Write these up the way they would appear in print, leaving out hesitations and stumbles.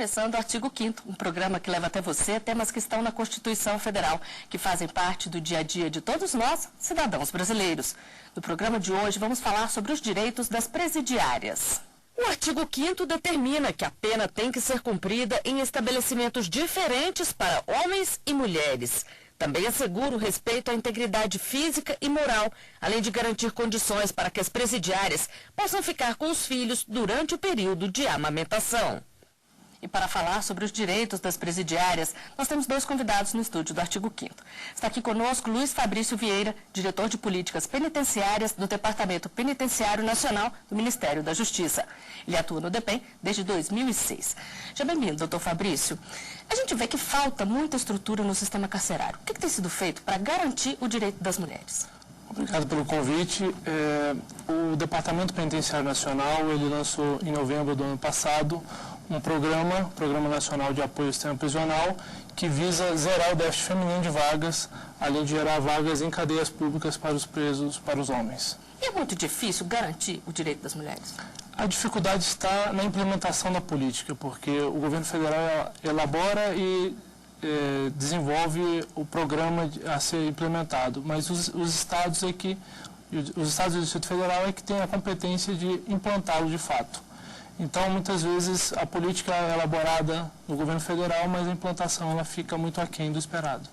começando o Artigo 5º, um programa que leva até você temas que estão na Constituição Federal, que fazem parte do dia a dia de todos nós, cidadãos brasileiros. No programa de hoje, vamos falar sobre os direitos das presidiárias. O artigo 5º determina que a pena tem que ser cumprida em estabelecimentos diferentes para homens e mulheres. Também assegura o respeito à integridade física e moral, além de garantir condições para que as presidiárias possam ficar com os filhos durante o período de amamentação. E para falar sobre os direitos das presidiárias, nós temos dois convidados no estúdio do Artigo 5º. Está aqui conosco Luiz Fabrício Vieira, diretor de Políticas Penitenciárias do Departamento Penitenciário Nacional do Ministério da Justiça. Ele atua no DEPEN desde 2006. Seja bem-vindo, doutor Fabrício. A gente vê que falta muita estrutura no sistema carcerário. O que tem sido feito para garantir o direito das mulheres? Obrigado pelo convite. O Departamento Penitenciário Nacional, ele lançou em novembro do ano passado um Programa Nacional de Apoio ao Sistema Prisional, que visa zerar o déficit feminino de vagas, além de gerar vagas em cadeias públicas para os presos, para os homens. E é muito difícil garantir o direito das mulheres? A dificuldade está na implementação da política, porque o governo federal elabora e desenvolve o programa a ser implementado, mas os estados e o Distrito Federal é que tem a competência de implantá-lo de fato. Então, muitas vezes, a política é elaborada no governo federal, mas a implantação ela fica muito aquém do esperado.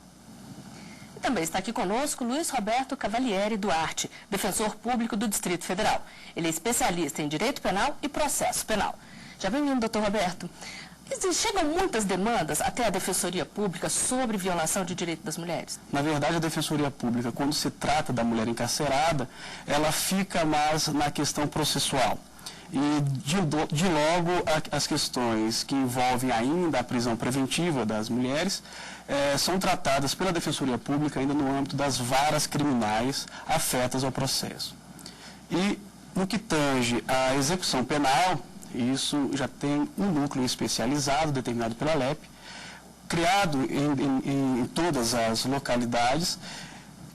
E também está aqui conosco Luiz Roberto Cavalieri Duarte, defensor público do Distrito Federal. Ele é especialista em direito penal e processo penal. Já bem-vindo, doutor Roberto. Chegam muitas demandas até a Defensoria Pública sobre violação de direito das mulheres? Na verdade, a Defensoria Pública, quando se trata da mulher encarcerada, ela fica mais na questão processual. E, de logo, as questões que envolvem ainda a prisão preventiva das mulheres são tratadas pela Defensoria Pública ainda no âmbito das varas criminais afetas ao processo. E, no que tange à execução penal, isso já tem um núcleo especializado, determinado pela LEP, criado em todas as localidades,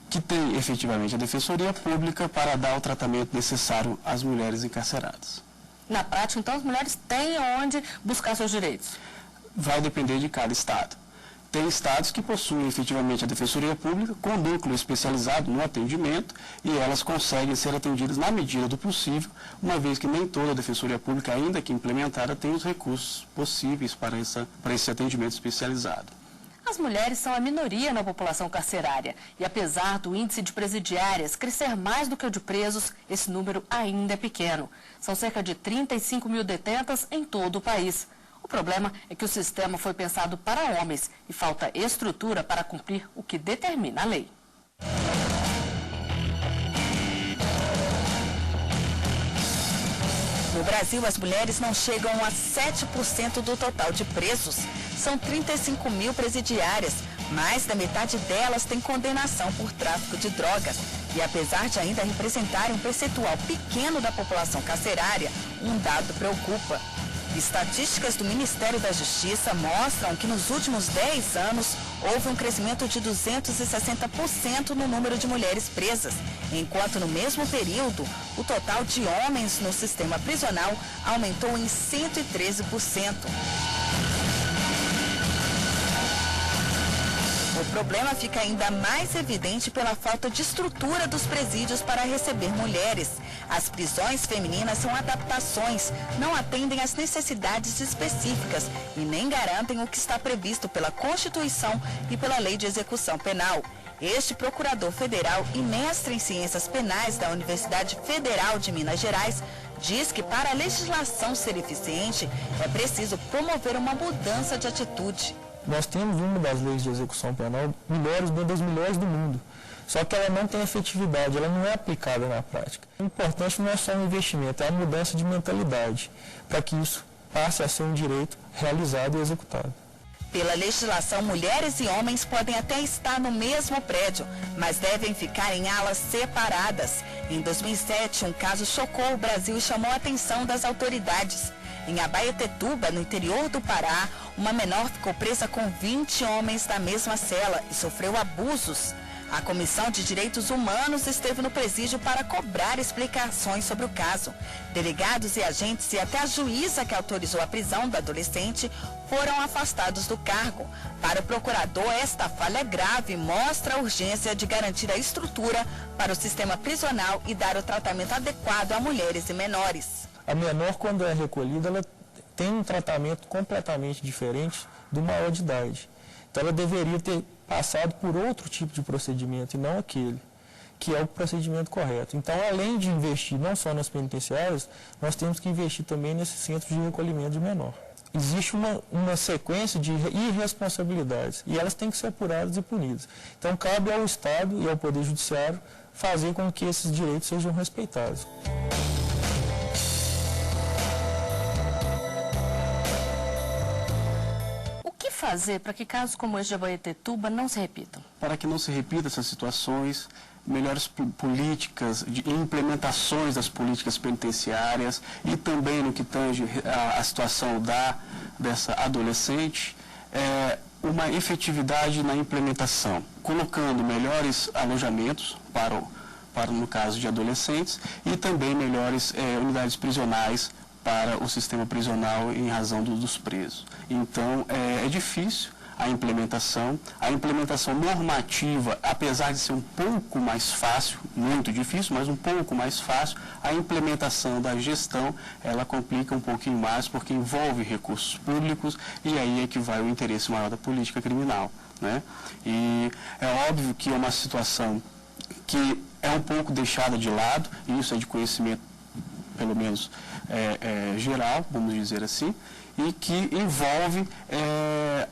que tem efetivamente a Defensoria Pública para dar o tratamento necessário às mulheres encarceradas. Na prática, então, as mulheres têm onde buscar seus direitos? Vai depender de cada estado. Tem estados que possuem efetivamente a Defensoria Pública com núcleo especializado no atendimento e elas conseguem ser atendidas na medida do possível, uma vez que nem toda a Defensoria Pública, ainda que implementada, tem os recursos possíveis para esse atendimento especializado. As mulheres são a minoria na população carcerária e, apesar do índice de presidiárias crescer mais do que o de presos, esse número ainda é pequeno. São cerca de 35 mil detentas em todo o país. O problema é que o sistema foi pensado para homens e falta estrutura para cumprir o que determina a lei. No Brasil, as mulheres não chegam a 7% do total de presos. São 35 mil presidiárias. Mais da metade delas tem condenação por tráfico de drogas. E apesar de ainda representarem um percentual pequeno da população carcerária, um dado preocupa. Estatísticas do Ministério da Justiça mostram que nos últimos 10 anos houve um crescimento de 260% no número de mulheres presas, enquanto no mesmo período o total de homens no sistema prisional aumentou em 113%. O problema fica ainda mais evidente pela falta de estrutura dos presídios para receber mulheres. As prisões femininas são adaptações, não atendem às necessidades específicas e nem garantem o que está previsto pela Constituição e pela Lei de Execução Penal. Este procurador federal e mestre em Ciências Penais da Universidade Federal de Minas Gerais diz que para a legislação ser eficiente é preciso promover uma mudança de atitude. Nós temos uma das leis de execução penal, uma das melhores do mundo. Só que ela não tem efetividade, ela não é aplicada na prática. O importante não é só um investimento, é a mudança de mentalidade, para que isso passe a ser um direito realizado e executado. Pela legislação, mulheres e homens podem até estar no mesmo prédio, mas devem ficar em alas separadas. Em 2007, um caso chocou o Brasil e chamou a atenção das autoridades. Em Abaetetuba, no interior do Pará, uma menor ficou presa com 20 homens na mesma cela e sofreu abusos. A Comissão de Direitos Humanos esteve no presídio para cobrar explicações sobre o caso. Delegados e agentes e até a juíza que autorizou a prisão do adolescente foram afastados do cargo. Para o procurador, esta falha é grave e mostra a urgência de garantir a estrutura para o sistema prisional e dar o tratamento adequado a mulheres e menores. A menor, quando é recolhida, ela tem um tratamento completamente diferente do maior de idade. Então, ela deveria ter passado por outro tipo de procedimento e não aquele, que é o procedimento correto. Então, além de investir não só nas penitenciárias, nós temos que investir também nesses centros de recolhimento de menor. Existe uma sequência de irresponsabilidades e elas têm que ser apuradas e punidas. Então, cabe ao Estado e ao Poder Judiciário fazer com que esses direitos sejam respeitados. Fazer para que casos como este de Abaetetuba não se repitam? Para que não se repitam essas situações, melhores políticas, implementações das políticas penitenciárias e também no que tange a situação dessa adolescente, uma efetividade na implementação, colocando melhores alojamentos para no caso de adolescentes e também melhores unidades prisionais para o sistema prisional em razão dos presos. Então, é difícil a implementação normativa, apesar de ser um pouco mais fácil, muito difícil, mas um pouco mais fácil, a implementação da gestão, ela complica um pouquinho mais, porque envolve recursos públicos, e aí é que vai o interesse maior da política criminal, né? E é óbvio que é uma situação que é um pouco deixada de lado, e isso é de conhecimento, pelo menos, geral, vamos dizer assim, e que envolve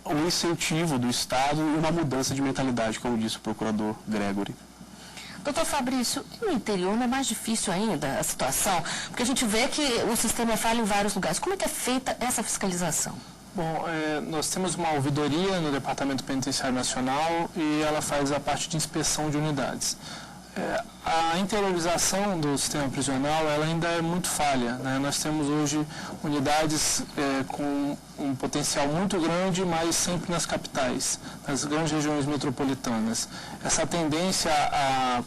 o incentivo do Estado e uma mudança de mentalidade, como disse o procurador Gregory. Doutor Fabrício, no interior não é mais difícil ainda a situação? Porque a gente vê que o sistema é falho em vários lugares. Como é que é feita essa fiscalização? Bom, nós temos uma ouvidoria no Departamento Penitenciário Nacional e ela faz a parte de inspeção de unidades. A interiorização do sistema prisional ela ainda é muito falha, né? Nós temos hoje unidades com um potencial muito grande, mas sempre nas capitais, nas grandes regiões metropolitanas. Essa tendência a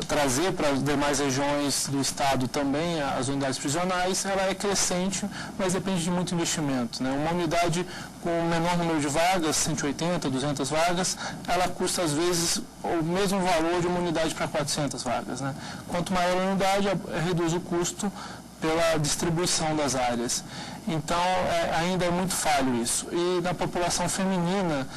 trazer para as demais regiões do Estado também as unidades prisionais, ela é crescente, mas depende de muito investimento, né? Uma unidade com o menor número de vagas, 180, 200 vagas, ela custa às vezes o mesmo valor de uma unidade para 400 vagas, né? Quanto maior a unidade, reduz o custo pela distribuição das áreas. Então, ainda é muito falho isso. E na população feminina,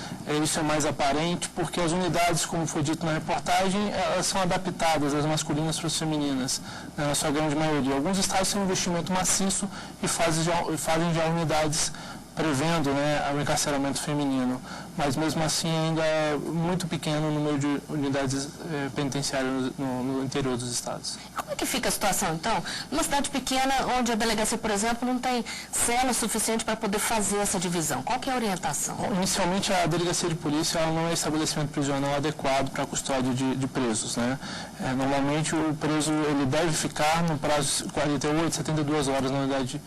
isso é mais aparente, porque as unidades, como foi dito na reportagem, elas são adaptadas, as masculinas para as femininas, né, na sua grande maioria. Alguns estados têm um investimento maciço e fazem já unidades prevendo, né, o encarceramento feminino, mas mesmo assim ainda é muito pequeno o número de unidades penitenciárias no interior dos estados. Como é que fica a situação, então? Numa cidade pequena, onde a delegacia, por exemplo, não tem cela suficiente para poder fazer essa divisão, qual que é a orientação? Bom, inicialmente, a delegacia de polícia ela não é estabelecimento prisional adequado para a custódia de presos, né? Normalmente, o preso ele deve ficar no prazo de 48, 72 horas na unidade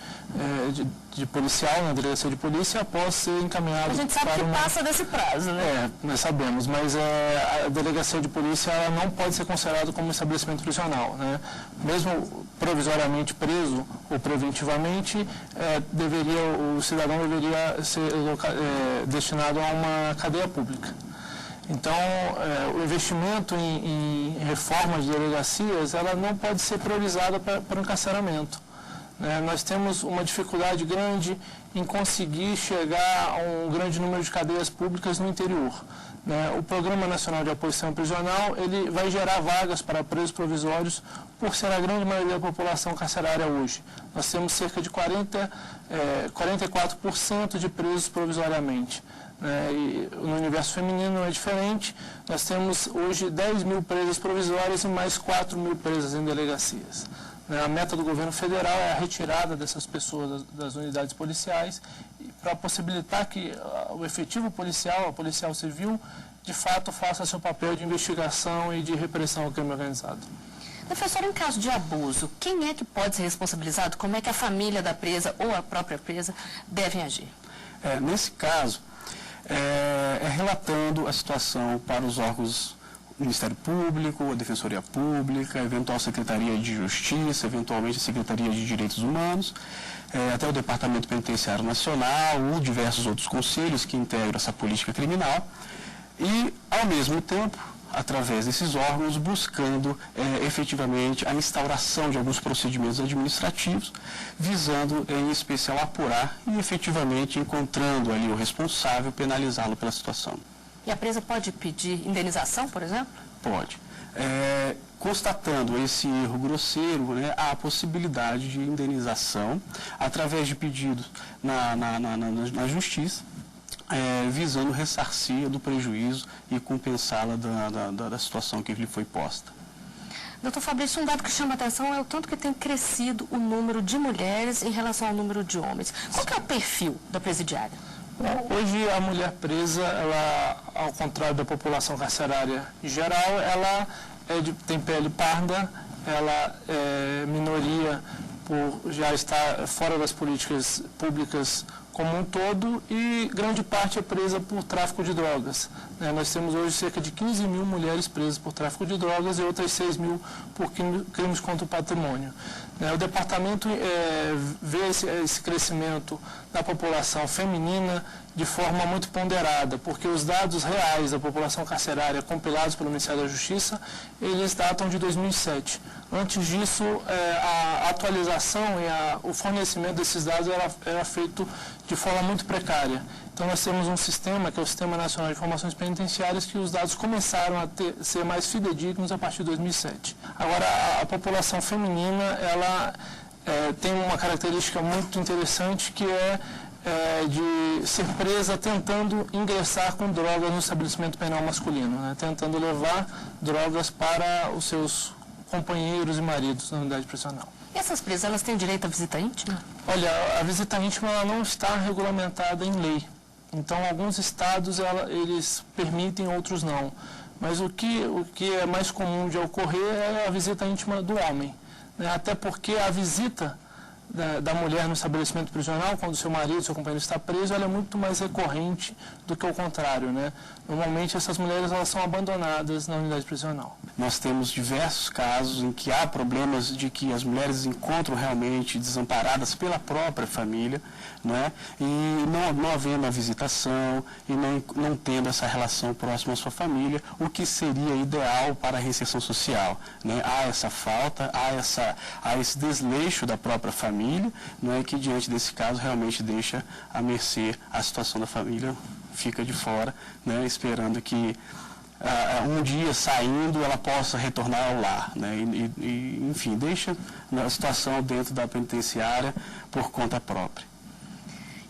de policial, na delegacia de polícia, após ser encaminhado. A gente sabe que passa desse prazo, né? Nós sabemos, mas a delegacia de polícia ela não pode ser considerada como estabelecimento prisional, né? Mesmo provisoriamente preso ou preventivamente, o cidadão deveria ser destinado a uma cadeia pública. Então, o investimento em reformas de delegacias, ela não pode ser priorizada para o encarceramento. Nós temos uma dificuldade grande em conseguir chegar a um grande número de cadeias públicas no interior. O Programa Nacional de Apoio ao Sistema Prisional ele vai gerar vagas para presos provisórios por ser a grande maioria da população carcerária hoje. Nós temos cerca de 44% de presos provisoriamente. E no universo feminino não é diferente. Nós temos hoje 10 mil presas provisórias e mais 4 mil presas em delegacias. A meta do governo federal é a retirada dessas pessoas das unidades policiais para possibilitar que o efetivo policial, a policial civil, de fato faça seu papel de investigação e de repressão ao crime organizado. Professor, em caso de abuso, quem é que pode ser responsabilizado? Como é que a família da presa ou a própria presa devem agir? Nesse caso, relatando a situação para os órgãos Ministério Público, a Defensoria Pública, a eventual Secretaria de Justiça, eventualmente a Secretaria de Direitos Humanos, até o Departamento Penitenciário Nacional ou diversos outros conselhos que integram essa política criminal e, ao mesmo tempo, através desses órgãos, buscando efetivamente a instauração de alguns procedimentos administrativos, visando em especial apurar e efetivamente encontrando ali o responsável, penalizá-lo pela situação. E a presa pode pedir indenização, por exemplo? Pode. Constatando esse erro grosseiro, né, há a possibilidade de indenização através de pedidos na Justiça, visando ressarcir do prejuízo e compensá-la da situação que lhe foi posta. Doutor Fabrício, um dado que chama a atenção é o tanto que tem crescido o número de mulheres em relação ao número de homens. Qual que é o perfil da presidiária? Bom, hoje a mulher presa, ela, ao contrário da população carcerária em geral, ela tem pele parda, ela é minoria por já estar fora das políticas públicas como um todo e grande parte é presa por tráfico de drogas. Nós temos hoje cerca de 15 mil mulheres presas por tráfico de drogas e outras 6 mil por crimes contra o patrimônio. O departamento vê esse crescimento da população feminina de forma muito ponderada, porque os dados reais da população carcerária compilados pelo Ministério da Justiça, eles datam de 2007. Antes disso, a atualização e o fornecimento desses dados era feito de forma muito precária. Então, nós temos um sistema, que é o Sistema Nacional de Informações Penitenciárias, que os dados começaram a ser mais fidedignos a partir de 2007. Agora, a população feminina, ela tem uma característica muito interessante, que de ser presa tentando ingressar com drogas no estabelecimento penal masculino, tentando levar drogas para os seus companheiros e maridos na unidade prisional. E essas presas, elas têm direito à visita íntima? Olha, a visita íntima ela não está regulamentada em lei. Então, alguns estados eles permitem, outros não. Mas o que é mais comum de ocorrer é a visita íntima do homem. Até porque a visita da mulher no estabelecimento prisional, quando seu marido, seu companheiro está preso, ela é muito mais recorrente do que o contrário, Normalmente, essas mulheres elas são abandonadas na unidade prisional. Nós temos diversos casos em que há problemas de que as mulheres encontram realmente desamparadas pela própria família, e não havendo a visitação e não tendo essa relação próxima à sua família, o que seria ideal para a reinserção social. Há essa falta, há esse desleixo da própria família, que diante desse caso realmente deixa à mercê a situação da família, fica de fora, esperando que um dia saindo ela possa retornar ao lar, enfim, deixa a situação dentro da penitenciária por conta própria.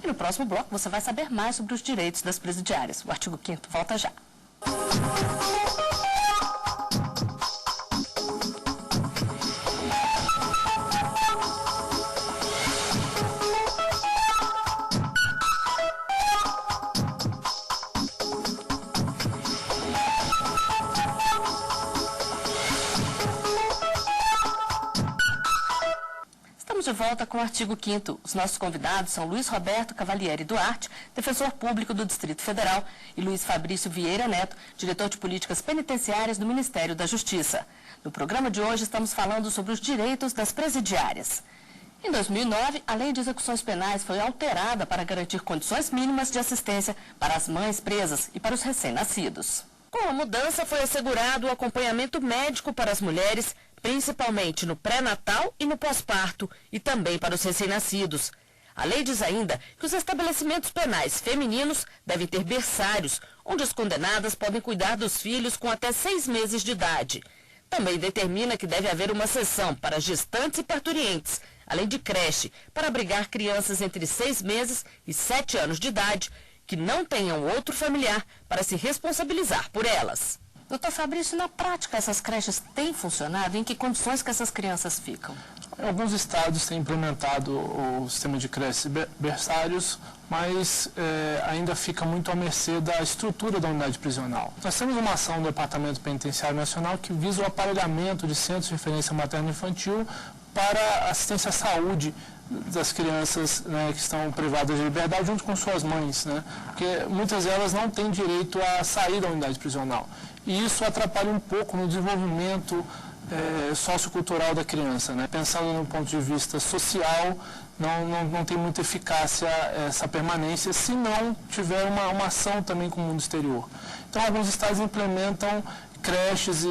E no próximo bloco você vai saber mais sobre os direitos das presidiárias. O artigo 5º volta já. De volta com o artigo 5º. Os nossos convidados são Luiz Roberto Cavalieri Duarte, defensor público do Distrito Federal, e Luiz Fabrício Vieira Neto, diretor de políticas penitenciárias do Ministério da Justiça. No programa de hoje estamos falando sobre os direitos das presidiárias. Em 2009, a Lei de Execuções Penais foi alterada para garantir condições mínimas de assistência para as mães presas e para os recém-nascidos. Com a mudança, foi assegurado o acompanhamento médico para as mulheres, principalmente no pré-natal e no pós-parto, e também para os recém-nascidos. A lei diz ainda que os estabelecimentos penais femininos devem ter berçários, onde as condenadas podem cuidar dos filhos com até 6 meses de idade. Também determina que deve haver uma seção para gestantes e parturientes, além de creche, para abrigar crianças entre 6 meses e 7 anos de idade, que não tenham outro familiar para se responsabilizar por elas. Doutor Fabrício, na prática essas creches têm funcionado? Em que condições que essas crianças ficam? Alguns estados têm implementado o sistema de creches berçários, mas ainda fica muito à mercê da estrutura da unidade prisional. Nós temos uma ação do Departamento Penitenciário Nacional que visa o aparelhamento de centros de referência materno-infantil para assistência à saúde das crianças que estão privadas de liberdade junto com suas mães, porque muitas delas não têm direito a sair da unidade prisional. e isso atrapalha um pouco no desenvolvimento sociocultural da criança, né? Pensando no ponto de vista social, não tem muita eficácia essa permanência se não tiver uma ação também com o mundo exterior. Então, alguns estados implementam creches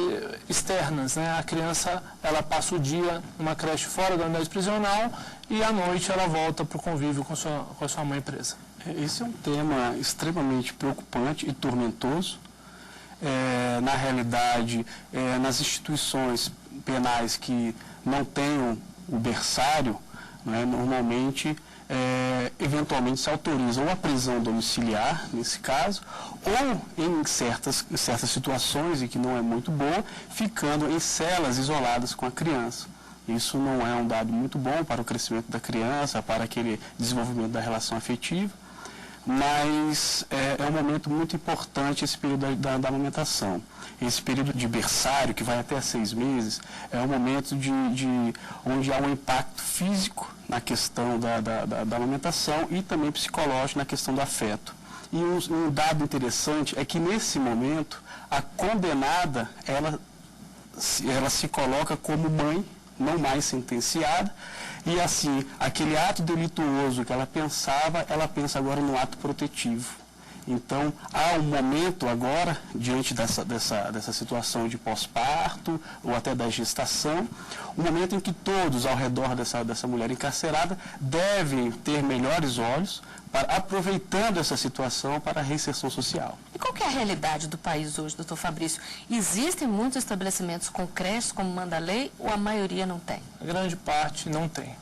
externas, né? A criança, ela passa o dia numa creche fora da unidade prisional e à noite ela volta para o convívio com a sua mãe presa. Esse é um tema extremamente preocupante e tormentoso. Na realidade, nas instituições penais que não tenham o berçário, né, normalmente, eventualmente se autoriza ou a prisão domiciliar, nesse caso, ou em certas situações, e que não é muito bom, ficando em celas isoladas com a criança. Isso não é um dado muito bom para o crescimento da criança, para aquele desenvolvimento da relação afetiva, mas é um momento muito importante esse período da amamentação. Esse período de berçário, que vai até 6 meses, é um momento onde há um impacto físico na questão da amamentação e também psicológico na questão do afeto. E um dado interessante é que, nesse momento, a condenada, ela se coloca como mãe, não mais sentenciada, e assim, aquele ato delituoso que ela pensava, ela pensa agora no ato protetivo. Então, há um momento agora, diante dessa situação de pós-parto, ou até da gestação, um momento em que todos ao redor dessa mulher encarcerada devem ter melhores olhos, aproveitando essa situação para a reinserção social. E qual que é a realidade do país hoje, doutor Fabrício? Existem muitos estabelecimentos com creches, como manda a lei, ou a maioria não tem? A grande parte não tem.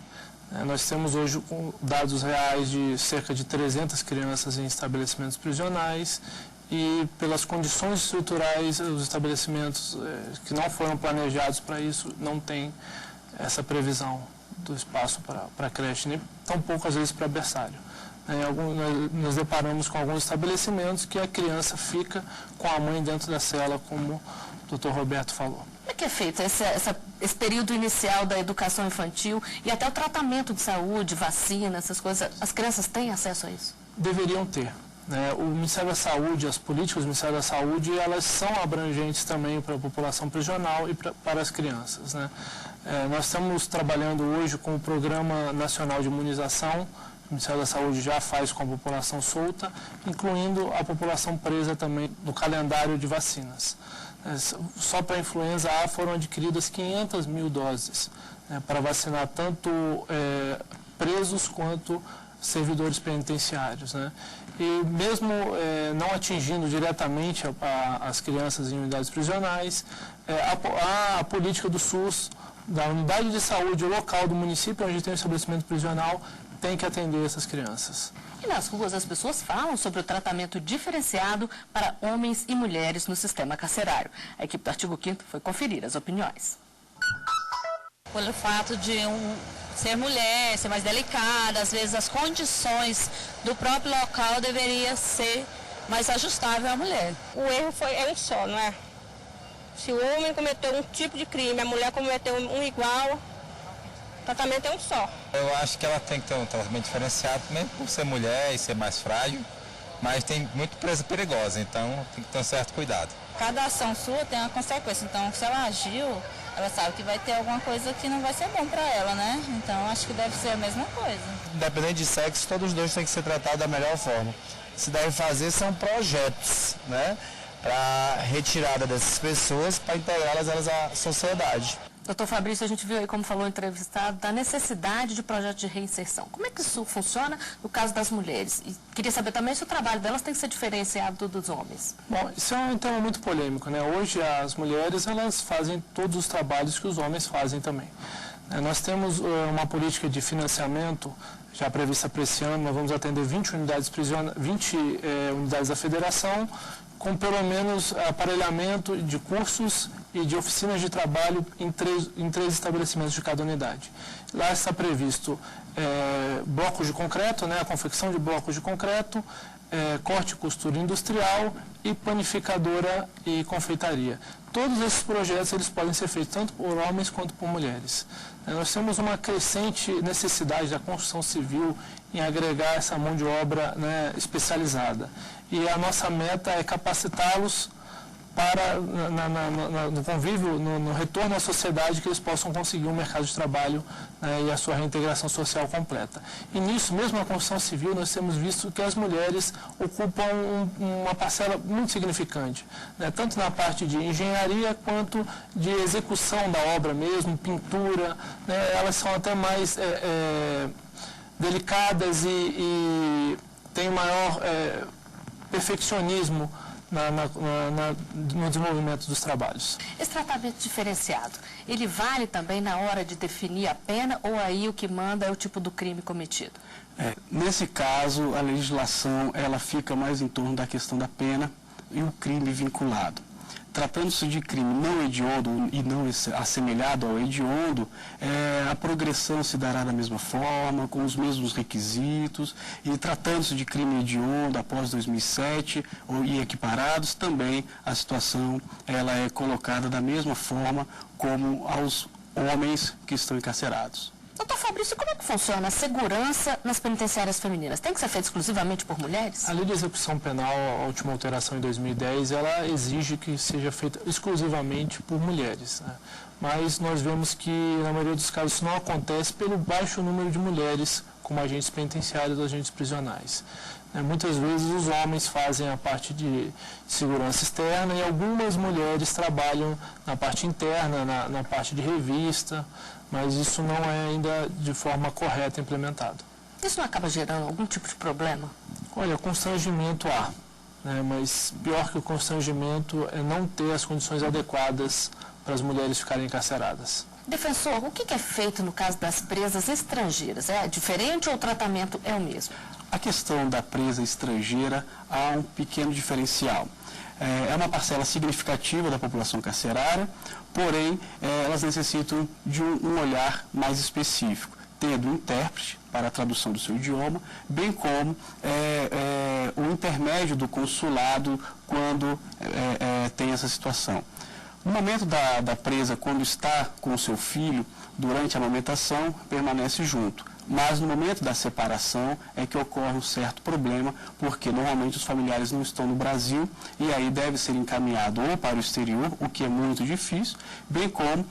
Nós temos hoje dados reais de cerca de 300 crianças em estabelecimentos prisionais e, pelas condições estruturais, os estabelecimentos que não foram planejados para isso não têm essa previsão do espaço para creche, nem tampouco às vezes para berçário. Nós deparamos com alguns estabelecimentos que a criança fica com a mãe dentro da cela, como o Dr. Roberto falou. Como é que é feito esse período inicial da educação infantil e até o tratamento de saúde, vacina, essas coisas? As crianças têm acesso a isso? Deveriam ter. O Ministério da Saúde, as políticas do Ministério da Saúde, elas são abrangentes também para a população prisional e para as crianças, né? Nós estamos trabalhando hoje com o Programa Nacional de Imunização. O Ministério da Saúde já faz com a população solta, incluindo a população presa também no calendário de vacinas. Só para a influenza A foram adquiridas 500 mil doses, para vacinar tanto presos quanto servidores penitenciários, né? E mesmo não atingindo diretamente as crianças em unidades prisionais, a política do SUS, da unidade de saúde local do município onde tem o estabelecimento prisional, tem que atender essas crianças. E nas ruas as pessoas falam sobre o tratamento diferenciado para homens e mulheres no sistema carcerário. A equipe do Artigo 5º foi conferir as opiniões. Pelo fato de ser mulher, ser mais delicada, às vezes as condições do próprio local deveria ser mais ajustável à mulher. O erro é um só, não é? Se o homem cometeu um tipo de crime, a mulher cometeu um igual, o tratamento é um só. Eu acho que ela tem que ter um tratamento diferenciado, mesmo por ser mulher e ser mais frágil, mas tem muito presa perigosa, então tem que ter um certo cuidado. Cada ação sua tem uma consequência, então se ela agiu, ela sabe que vai ter alguma coisa que não vai ser bom para ela, né? Então acho que deve ser a mesma coisa. Independente de sexo, todos os dois têm que ser tratados da melhor forma. O que se deve fazer são projetos, né, para retirada dessas pessoas, para integrá-las à sociedade. Doutor Fabrício, a gente viu aí, como falou o entrevistado, da necessidade de projeto de reinserção. Como é que isso funciona no caso das mulheres? E queria saber também se o trabalho delas tem que ser diferenciado dos homens. Bom, isso é um tema muito polêmico, né? Hoje as mulheres, elas fazem todos os trabalhos que os homens fazem também. Nós temos uma política de financiamento já prevista para esse ano. Nós vamos atender 20 unidades da federação, com pelo menos aparelhamento de cursos e de oficinas de trabalho em três estabelecimentos de cada unidade. Lá está previsto blocos de concreto, né, a confecção de blocos de concreto, corte e costura industrial e panificadora e confeitaria. Todos esses projetos eles podem ser feitos tanto por homens quanto por mulheres. Nós temos uma crescente necessidade da construção civil em agregar essa mão de obra, né, especializada. E a nossa meta é capacitá-los para, no convívio, no retorno à sociedade, que eles possam conseguir um mercado de trabalho, né, e a sua reintegração social completa. E nisso, mesmo na construção civil, nós temos visto que as mulheres ocupam uma parcela muito significante, né, tanto na parte de engenharia quanto de execução da obra mesmo, pintura, né, elas são até mais delicadas e têm maior perfeccionismo no desenvolvimento dos trabalhos. Esse tratamento diferenciado, ele vale também na hora de definir a pena ou aí o que manda é o tipo do crime cometido? Nesse caso, a legislação ela fica mais em torno da questão da pena e o crime vinculado. Tratando-se de crime não hediondo e não assemelhado ao hediondo, a progressão se dará da mesma forma, com os mesmos requisitos, e tratando-se de crime hediondo após 2007 e equiparados, também a situação ela é colocada da mesma forma como aos homens que estão encarcerados. Doutor Fabrício, como é que funciona a segurança nas penitenciárias femininas? Tem que ser feita exclusivamente por mulheres? A Lei de Execução Penal, a última alteração em 2010, ela exige que seja feita exclusivamente por mulheres, né? Mas nós vemos que, na maioria dos casos, isso não acontece pelo baixo número de mulheres como agentes penitenciários ou agentes prisionais. Muitas vezes os homens fazem a parte de segurança externa e algumas mulheres trabalham na parte interna, na parte de revista, mas isso não é ainda de forma correta implementado. Isso não acaba gerando algum tipo de problema? Olha, constrangimento há, né, mas pior que o constrangimento é não ter as condições adequadas para as mulheres ficarem encarceradas. Defensor, o que é feito no caso das presas estrangeiras? É diferente ou o tratamento é o mesmo? A questão da presa estrangeira há um pequeno diferencial. É uma parcela significativa da população carcerária, porém, elas necessitam de um olhar mais específico, tendo um intérprete para a tradução do seu idioma, bem como o intermédio do consulado quando tem essa situação. No momento da presa, quando está com o seu filho, durante a amamentação, permanece junto. Mas no momento da separação é que ocorre um certo problema, porque normalmente os familiares não estão no Brasil e aí deve ser encaminhado ou para o exterior, o que é muito difícil, bem como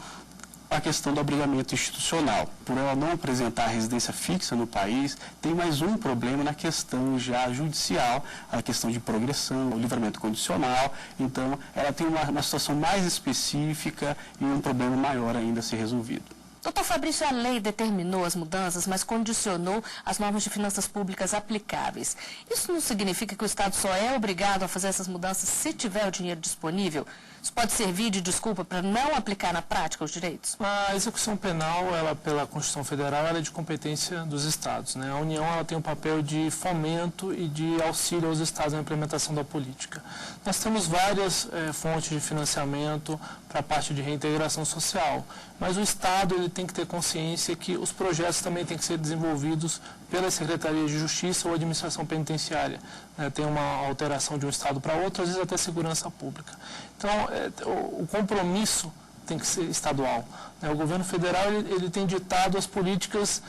a questão do abrigamento institucional. Por ela não apresentar residência fixa no país, tem mais um problema na questão já judicial, a questão de progressão, o livramento condicional. Então, ela tem uma situação mais específica e um problema maior ainda a ser resolvido. Doutor Fabrício, a lei determinou as mudanças, mas condicionou as normas de finanças públicas aplicáveis. Isso não significa que o Estado só é obrigado a fazer essas mudanças se tiver o dinheiro disponível? Isso pode servir de desculpa para não aplicar na prática os direitos? A execução penal, ela, pela Constituição Federal, ela é de competência dos Estados, né? A União ela tem um papel de fomento e de auxílio aos Estados na implementação da política. Nós temos várias fontes de financiamento para a parte de reintegração social, mas o Estado ele tem que ter consciência que os projetos também têm que ser desenvolvidos pela Secretaria de Justiça ou Administração Penitenciária. Tem uma alteração de um Estado para outro, às vezes até segurança pública. Então, o compromisso tem que ser estadual. O governo federal ele tem ditado as políticas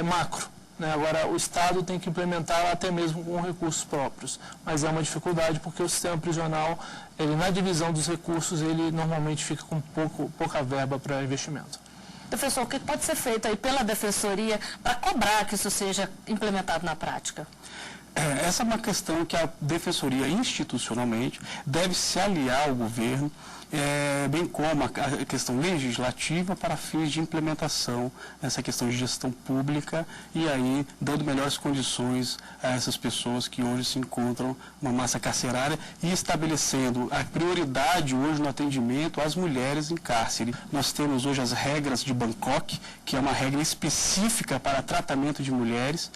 macro. Agora, o Estado tem que implementar até mesmo com recursos próprios. Mas é uma dificuldade porque o sistema prisional, ele, na divisão dos recursos, ele normalmente fica com pouca verba para investimento. Professor, o que pode ser feito aí pela Defensoria para cobrar que isso seja implementado na prática? Essa é uma questão que a Defensoria institucionalmente deve se aliar ao governo, bem como a questão legislativa para fins de implementação dessa questão de gestão pública e aí dando melhores condições a essas pessoas que hoje se encontram numa massa carcerária e estabelecendo a prioridade hoje no atendimento às mulheres em cárcere. Nós temos hoje as regras de Bangkok, que é uma regra específica para tratamento de mulheres,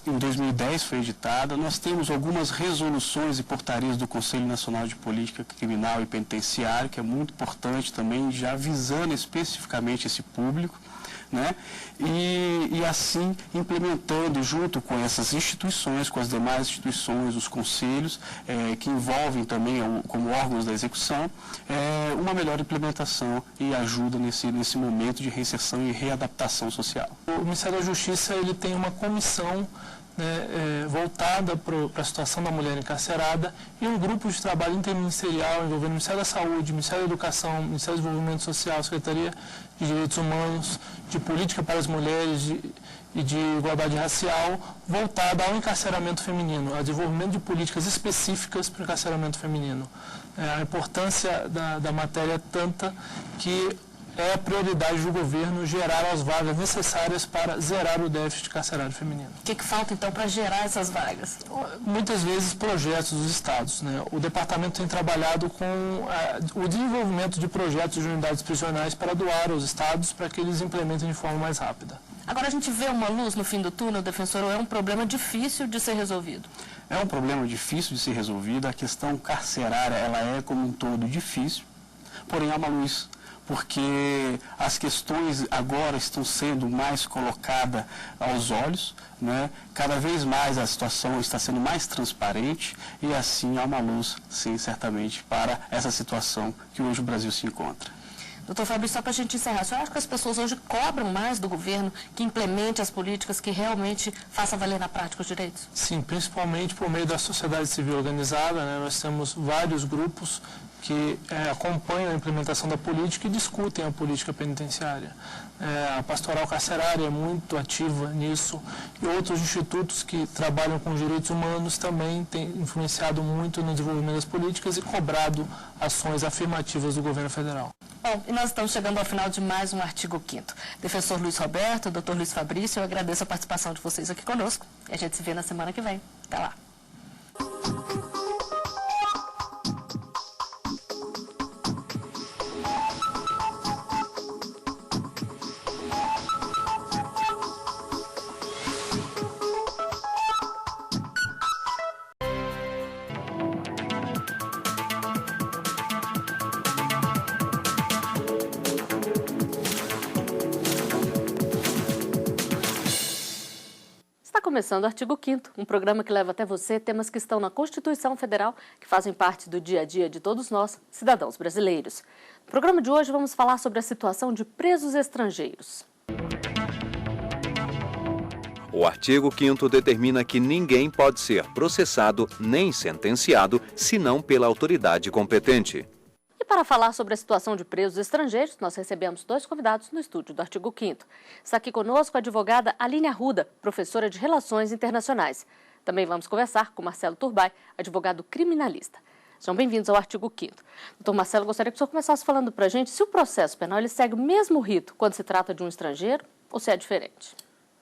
em 2010 foi editada. Nós temos algumas resoluções e portarias do Conselho Nacional de Política Criminal e Penitenciária, que é muito importante também, já visando especificamente esse público, né? E assim implementando junto com essas instituições, com as demais instituições, os conselhos, que envolvem também como órgãos da execução, uma melhor implementação e ajuda nesse momento de reinserção e readaptação social. O Ministério da Justiça ele tem uma comissão né, voltada para a situação da mulher encarcerada e um grupo de trabalho interministerial envolvendo o Ministério da Saúde, Ministério da Educação, Ministério do Desenvolvimento Social, Secretaria de Direitos Humanos, de Política para as Mulheres e de Igualdade Racial, voltada ao encarceramento feminino, ao desenvolvimento de políticas específicas para o encarceramento feminino. A importância da matéria é tanta que é a prioridade do governo gerar as vagas necessárias para zerar o déficit carcerário feminino. O que falta, então, para gerar essas vagas? Muitas vezes projetos dos estados, né? O departamento tem trabalhado com o desenvolvimento de projetos de unidades prisionais para doar aos estados para que eles implementem de forma mais rápida. Agora a gente vê uma luz no fim do túnel, defensor, ou é um problema difícil de ser resolvido? É um problema difícil de ser resolvido. A questão carcerária, ela é como um todo difícil, porém há uma luz, porque as questões agora estão sendo mais colocadas aos olhos, né? Cada vez mais a situação está sendo mais transparente e assim há uma luz, sim, certamente, para essa situação que hoje o Brasil se encontra. Doutor Fabrício, só para a gente encerrar, o senhor acha que as pessoas hoje cobram mais do governo que implemente as políticas, que realmente faça valer na prática os direitos? Sim, principalmente por meio da sociedade civil organizada, né? Nós temos vários grupos que acompanham a implementação da política e discutem a política penitenciária. A Pastoral Carcerária é muito ativa nisso e outros institutos que trabalham com direitos humanos também têm influenciado muito no desenvolvimento das políticas e cobrado ações afirmativas do governo federal. Bom, e nós estamos chegando ao final de mais um Artigo 5º. Defensor Luiz Roberto, doutor Luiz Fabrício, eu agradeço a participação de vocês aqui conosco e a gente se vê na semana que vem. Até lá. Começando o Artigo 5º, um programa que leva até você temas que estão na Constituição Federal, que fazem parte do dia a dia de todos nós, cidadãos brasileiros. No programa de hoje vamos falar sobre a situação de presos estrangeiros. O artigo 5º determina que ninguém pode ser processado nem sentenciado, senão pela autoridade competente. E para falar sobre a situação de presos estrangeiros, nós recebemos dois convidados no estúdio do Artigo 5º. Está aqui conosco a advogada Aline Arruda, professora de Relações Internacionais. Também vamos conversar com Marcelo Turbay, advogado criminalista. Sejam bem-vindos ao Artigo 5º. Doutor Marcelo, gostaria que o senhor começasse falando para a gente se o processo penal ele segue o mesmo rito quando se trata de um estrangeiro ou se é diferente.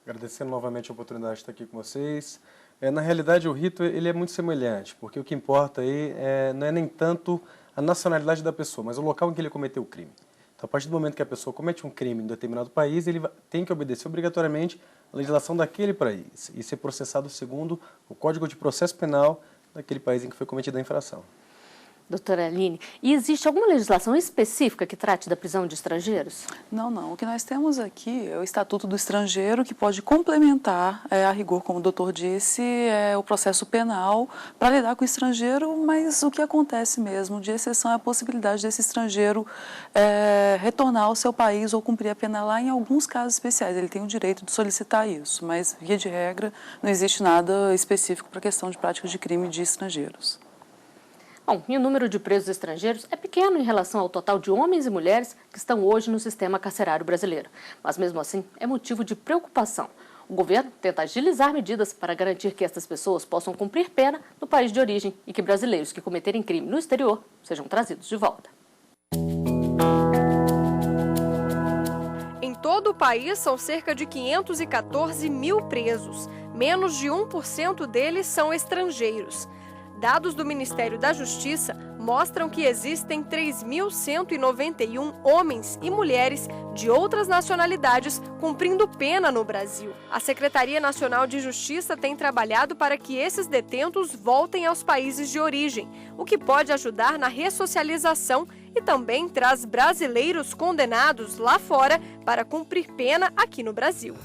Agradecendo novamente a oportunidade de estar aqui com vocês. Na realidade, o rito ele é muito semelhante, porque o que importa aí não é nem tanto a nacionalidade da pessoa, mas o local em que ele cometeu o crime. Então, a partir do momento que a pessoa comete um crime em determinado país, ele tem que obedecer obrigatoriamente a legislação daquele país e ser processado segundo o Código de Processo Penal daquele país em que foi cometida a infração. Doutora Aline, e existe alguma legislação específica que trate da prisão de estrangeiros? Não. O que nós temos aqui é o Estatuto do Estrangeiro, que pode complementar, a rigor, como o doutor disse, o processo penal para lidar com o estrangeiro, mas o que acontece mesmo, de exceção, é a possibilidade desse estrangeiro retornar ao seu país ou cumprir a pena lá em alguns casos especiais. Ele tem o direito de solicitar isso, mas, via de regra, não existe nada específico para a questão de práticas de crime de estrangeiros. Bom, e o número de presos estrangeiros é pequeno em relação ao total de homens e mulheres que estão hoje no sistema carcerário brasileiro. Mas, mesmo assim, é motivo de preocupação. O governo tenta agilizar medidas para garantir que essas pessoas possam cumprir pena no país de origem e que brasileiros que cometerem crime no exterior sejam trazidos de volta. Em todo o país, são cerca de 514 mil presos. Menos de 1% deles são estrangeiros. Dados do Ministério da Justiça mostram que existem 3.191 homens e mulheres de outras nacionalidades cumprindo pena no Brasil. A Secretaria Nacional de Justiça tem trabalhado para que esses detentos voltem aos países de origem, o que pode ajudar na ressocialização e também traz brasileiros condenados lá fora para cumprir pena aqui no Brasil.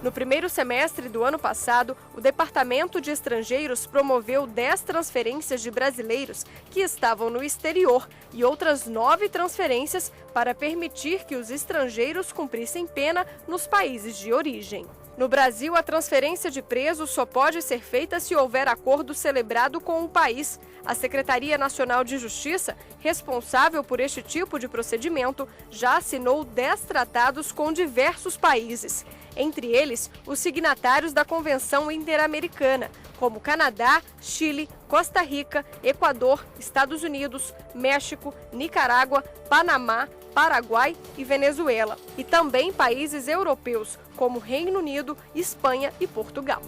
No primeiro semestre do ano passado, o Departamento de Estrangeiros promoveu 10 transferências de brasileiros que estavam no exterior e outras 9 transferências para permitir que os estrangeiros cumprissem pena nos países de origem. No Brasil, a transferência de presos só pode ser feita se houver acordo celebrado com o país. A Secretaria Nacional de Justiça, responsável por este tipo de procedimento, já assinou 10 tratados com diversos países. Entre eles, os signatários da Convenção Interamericana, como Canadá, Chile, Costa Rica, Equador, Estados Unidos, México, Nicarágua, Panamá, Paraguai e Venezuela. E também países europeus, como Reino Unido, Espanha e Portugal.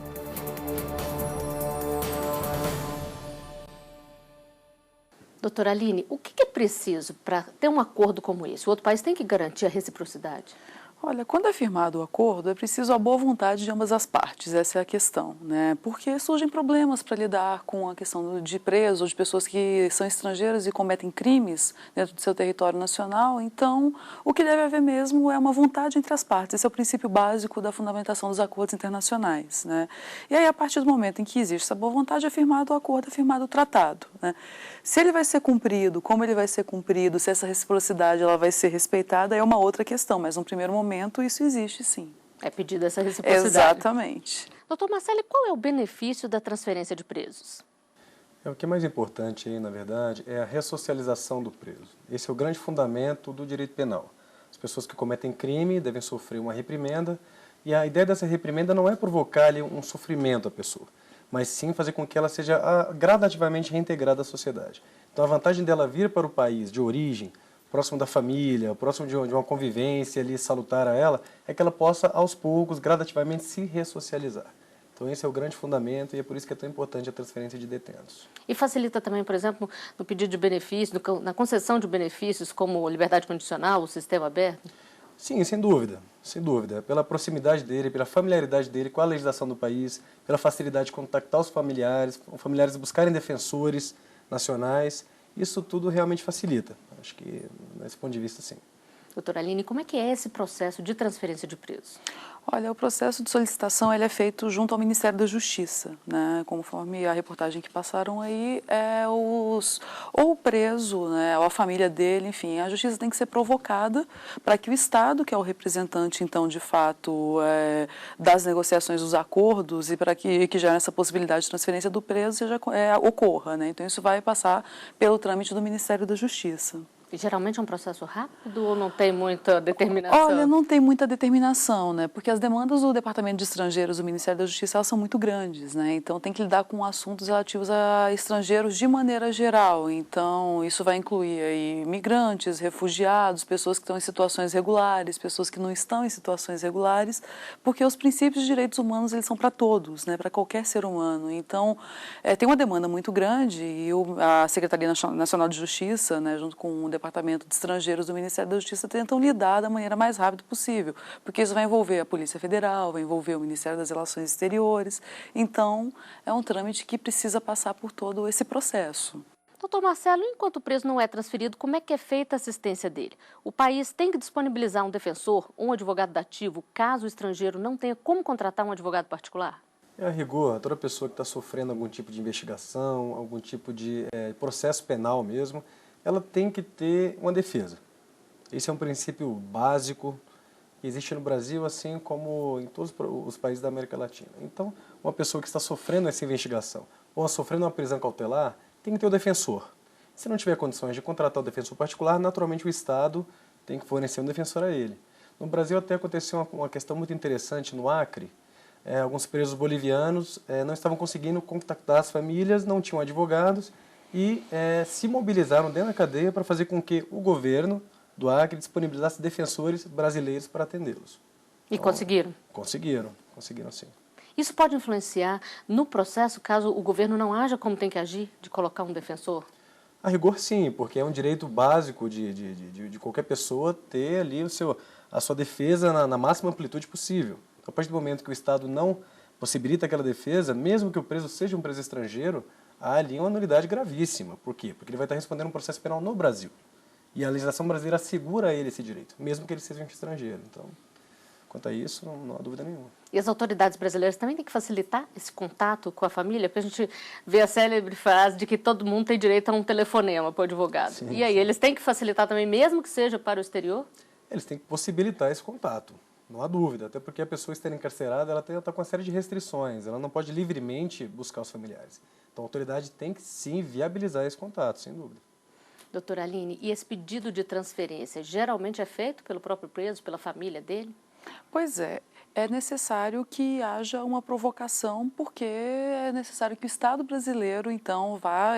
Doutora Aline, o que é preciso para ter um acordo como esse? O outro país tem que garantir a reciprocidade? Olha, quando é firmado o acordo, é preciso a boa vontade de ambas as partes, essa é a questão, né? Porque surgem problemas para lidar com a questão de presos ou de pessoas que são estrangeiras e cometem crimes dentro do seu território nacional. Então, o que deve haver mesmo é uma vontade entre as partes. Esse é o princípio básico da fundamentação dos acordos internacionais, né? E aí, a partir do momento em que existe essa boa vontade, é firmado o acordo, é firmado o tratado, né? Se ele vai ser cumprido, como ele vai ser cumprido, se essa reciprocidade ela vai ser respeitada, é uma outra questão, mas no primeiro momento isso existe sim. É pedido essa reciprocidade. Exatamente. Doutor Marcelo, qual é o benefício da transferência de presos? O que é mais importante aí, na verdade, é a ressocialização do preso. Esse é o grande fundamento do direito penal. As pessoas que cometem crime devem sofrer uma reprimenda, e a ideia dessa reprimenda não é provocar ali um sofrimento à pessoa, mas sim fazer com que ela seja gradativamente reintegrada à sociedade. Então a vantagem dela vir para o país de origem, próximo da família, próximo de uma convivência ali salutar a ela, é que ela possa aos poucos, gradativamente se ressocializar. Então esse é o grande fundamento e é por isso que é tão importante a transferência de detentos. E facilita também, por exemplo, no pedido de benefícios, na concessão de benefícios como liberdade condicional, o sistema aberto? Sim, sem dúvida, sem dúvida. Pela proximidade dele, pela familiaridade dele com a legislação do país, pela facilidade de contactar os familiares buscarem defensores nacionais, isso tudo realmente facilita. Acho que, nesse ponto de vista, sim. Doutora Aline, como é que é esse processo de transferência de presos? Olha, o processo de solicitação ele é feito junto ao Ministério da Justiça, né? Conforme a reportagem que passaram aí, ou o preso, né, ou a família dele, enfim, a Justiça tem que ser provocada para que o Estado, que é o representante, então, de fato, das negociações dos acordos e para que gere essa possibilidade de transferência do preso ocorra, né? Então, isso vai passar pelo trâmite do Ministério da Justiça. E geralmente é um processo rápido ou não tem muita determinação? Olha, não tem muita determinação, né? Porque as demandas do Departamento de Estrangeiros do Ministério da Justiça elas são muito grandes, né? Então tem que lidar com assuntos relativos a estrangeiros de maneira geral. Então isso vai incluir aí migrantes, refugiados, pessoas que estão em situações regulares, pessoas que não estão em situações regulares, porque os princípios de direitos humanos eles são para todos, né? Para qualquer ser humano. Então tem uma demanda muito grande e a Secretaria Nacional de Justiça, né, junto com o Departamento de Estrangeiros do Ministério da Justiça tentam lidar da maneira mais rápida possível, porque isso vai envolver a Polícia Federal, vai envolver o Ministério das Relações Exteriores, então é um trâmite que precisa passar por todo esse processo. Doutor Marcelo, enquanto o preso não é transferido, como é que é feita a assistência dele? O país tem que disponibilizar um defensor, um advogado dativo, caso o estrangeiro não tenha como contratar um advogado particular? A rigor, toda pessoa que está sofrendo algum tipo de investigação, algum tipo de processo penal mesmo, ela tem que ter uma defesa. Esse é um princípio básico que existe no Brasil, assim como em todos os países da América Latina. Então, uma pessoa que está sofrendo essa investigação ou sofrendo uma prisão cautelar, tem que ter o defensor. Se não tiver condições de contratar o defensor particular, naturalmente o Estado tem que fornecer um defensor a ele. No Brasil até aconteceu uma questão muito interessante no Acre. Alguns presos bolivianos não estavam conseguindo contactar as famílias, não tinham advogados, e se mobilizaram dentro da cadeia para fazer com que o governo do Acre disponibilizasse defensores brasileiros para atendê-los. E conseguiram? Conseguiram sim. Isso pode influenciar no processo, caso o governo não haja como tem que agir, de colocar um defensor? A rigor sim, porque é um direito básico de qualquer pessoa ter ali a sua defesa na máxima amplitude possível. A partir do momento que o Estado não possibilita aquela defesa, mesmo que o preso seja um preso estrangeiro, há ali uma nulidade gravíssima. Por quê? Porque ele vai estar respondendo um processo penal no Brasil. E a legislação brasileira assegura a ele esse direito, mesmo que ele seja um estrangeiro. Então, quanto a isso, não há dúvida nenhuma. E as autoridades brasileiras também têm que facilitar esse contato com a família? Porque a gente vê a célebre frase de que todo mundo tem direito a um telefonema para o advogado. Sim, e aí, eles têm que facilitar também, mesmo que seja para o exterior? Eles têm que possibilitar esse contato. Não há dúvida, até porque a pessoa estar encarcerada, ela está com uma série de restrições, ela não pode livremente buscar os familiares. Então a autoridade tem que sim viabilizar esse contato, sem dúvida. Doutora Aline, e esse pedido de transferência geralmente é feito pelo próprio preso, pela família dele? Pois é necessário que haja uma provocação, porque é necessário que o Estado brasileiro, então, vá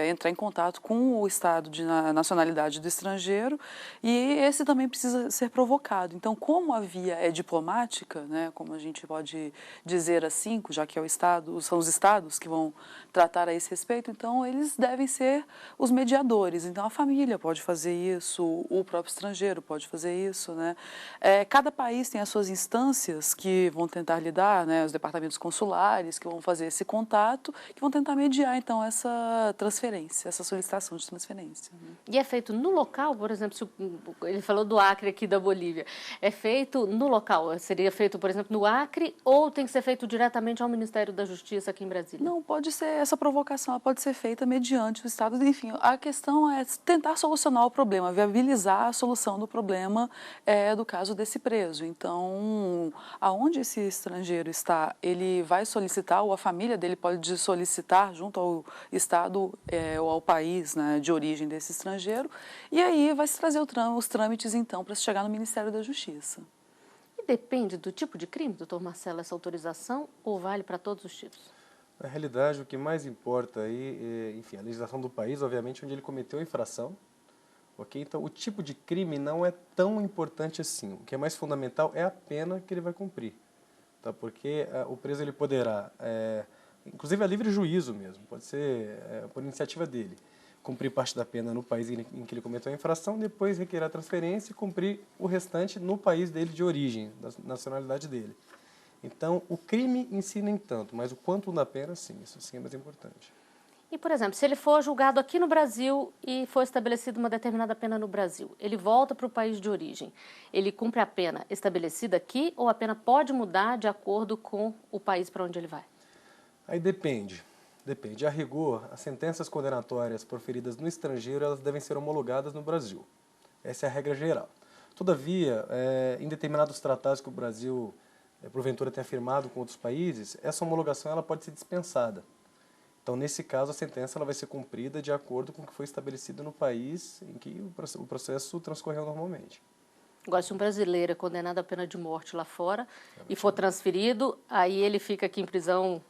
entrar em contato com o Estado de nacionalidade do estrangeiro, e esse também precisa ser provocado. Então, como a via é diplomática, né, como a gente pode dizer assim, já que é o Estado, são os Estados que vão tratar a esse respeito, então eles devem ser os mediadores. Então, a família pode fazer isso, o próprio estrangeiro pode fazer isso, né? Cada país tem as suas instâncias que vão tentar lidar, né, os departamentos consulares que vão fazer esse contato, que vão tentar mediar, então, essa transferência, essa solicitação de transferência. Né? E é feito no local, por exemplo, ele falou do Acre aqui da Bolívia, é feito no local, seria feito, por exemplo, no Acre, ou tem que ser feito diretamente ao Ministério da Justiça aqui em Brasília? Não, pode ser, essa provocação ela pode ser feita mediante o Estado, enfim, a questão é tentar solucionar o problema, viabilizar a solução do problema do caso desse preso. Então, aonde esse estrangeiro está, ele vai solicitar, ou a família dele pode solicitar junto ao Estado ou ao país, né, de origem desse estrangeiro, e aí vai se trazer os trâmites, então, para se chegar no Ministério da Justiça. E depende do tipo de crime, doutor Marcelo, essa autorização, ou vale para todos os tipos? Na realidade, o que mais importa aí, enfim, a legislação do país, obviamente, onde ele cometeu a infração. Okay? Então, o tipo de crime não é tão importante assim. O que é mais fundamental é a pena que ele vai cumprir. Tá? Porque o preso ele poderá, inclusive a livre juízo mesmo, pode ser por iniciativa dele, cumprir parte da pena no país em que ele cometeu a infração, depois requerer a transferência e cumprir o restante no país dele de origem, da nacionalidade dele. Então, o crime em si nem tanto, mas o quanto da pena, sim, isso sim é mais importante. E, por exemplo, se ele for julgado aqui no Brasil e for estabelecida uma determinada pena no Brasil, ele volta para o país de origem, ele cumpre a pena estabelecida aqui ou a pena pode mudar de acordo com o país para onde ele vai? Aí depende. A rigor, as sentenças condenatórias proferidas no estrangeiro, elas devem ser homologadas no Brasil. Essa é a regra geral. Todavia, em determinados tratados que o Brasil, porventura, tem firmado com outros países, essa homologação ela pode ser dispensada. Então, nesse caso, a sentença ela vai ser cumprida de acordo com o que foi estabelecido no país em que o processo transcorreu normalmente. Agora, se um brasileiro é condenado à pena de morte lá fora e for transferido, aí ele fica aqui em prisão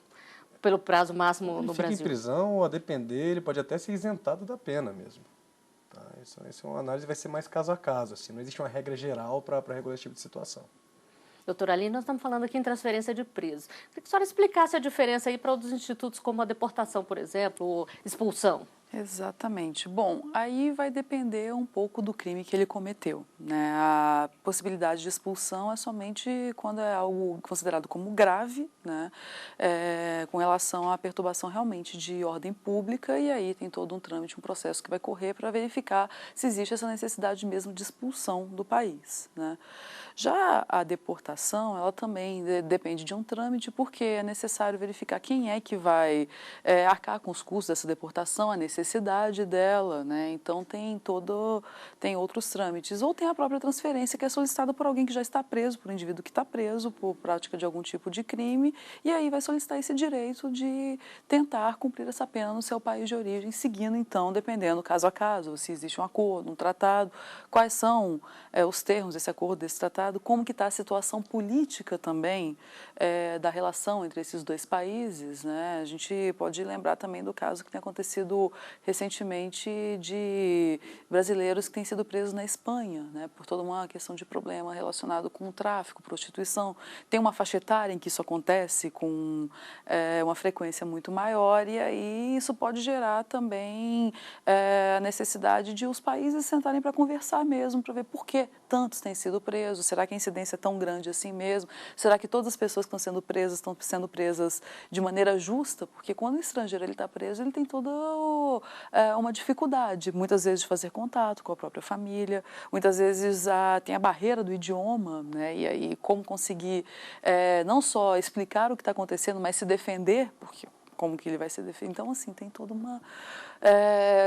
pelo prazo máximo no Brasil? Ele fica em prisão, ou a depender, ele pode até ser isentado da pena mesmo. Tá? Isso é uma análise vai ser mais caso a caso. Assim, não existe uma regra geral para regular esse tipo de situação. Doutora Aline, nós estamos falando aqui em transferência de presos. Queria que a senhora explicasse a diferença aí para outros institutos, como a deportação, por exemplo, ou expulsão. Exatamente. Bom, aí vai depender um pouco do crime que ele cometeu, né? A possibilidade de expulsão é somente quando é algo considerado como grave, né? Com relação à perturbação realmente de ordem pública, e aí tem todo um trâmite, um processo que vai correr para verificar se existe essa necessidade mesmo de expulsão do país, né? Já a deportação, ela também depende de um trâmite, porque é necessário verificar quem é que vai arcar com os custos dessa deportação, a necessidade dela, né? Então tem outros trâmites. Ou tem a própria transferência, que é solicitada por alguém que já está preso, por um indivíduo que está preso por prática de algum tipo de crime, e aí vai solicitar esse direito de tentar cumprir essa pena no seu país de origem, seguindo então, dependendo caso a caso, se existe um acordo, um tratado, quais são os termos desse acordo, desse tratado, como que está a situação política também da relação entre esses dois países, né? A gente pode lembrar também do caso que tem acontecido recentemente de brasileiros que têm sido presos na Espanha, né? Por toda uma questão de problema relacionado com o tráfico, prostituição. Tem uma faixa etária em que isso acontece com uma frequência muito maior, e aí isso pode gerar também a necessidade de os países sentarem para conversar mesmo, para ver por que tantos têm sido presos. Será que a incidência é tão grande assim mesmo? Será que todas as pessoas que estão sendo presas de maneira justa? Porque quando o estrangeiro está preso, ele tem toda uma dificuldade, muitas vezes, de fazer contato com a própria família, muitas vezes tem a barreira do idioma, né? E aí como conseguir não só explicar o que está acontecendo, mas se defender, porque como que ele vai se defender. Então, assim, tem toda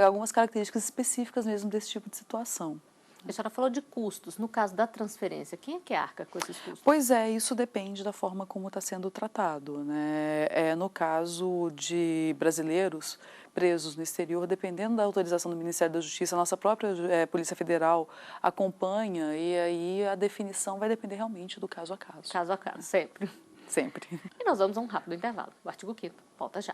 algumas características específicas mesmo desse tipo de situação. A senhora falou de custos. No caso da transferência, quem é que arca com esses custos? Pois é, isso depende da forma como está sendo tratado, né? No caso de brasileiros presos no exterior, dependendo da autorização do Ministério da Justiça, a nossa própria Polícia Federal acompanha e aí a definição vai depender realmente do caso a caso. Caso a caso, sempre. Sempre. E nós vamos a um rápido intervalo. O artigo 5º volta já.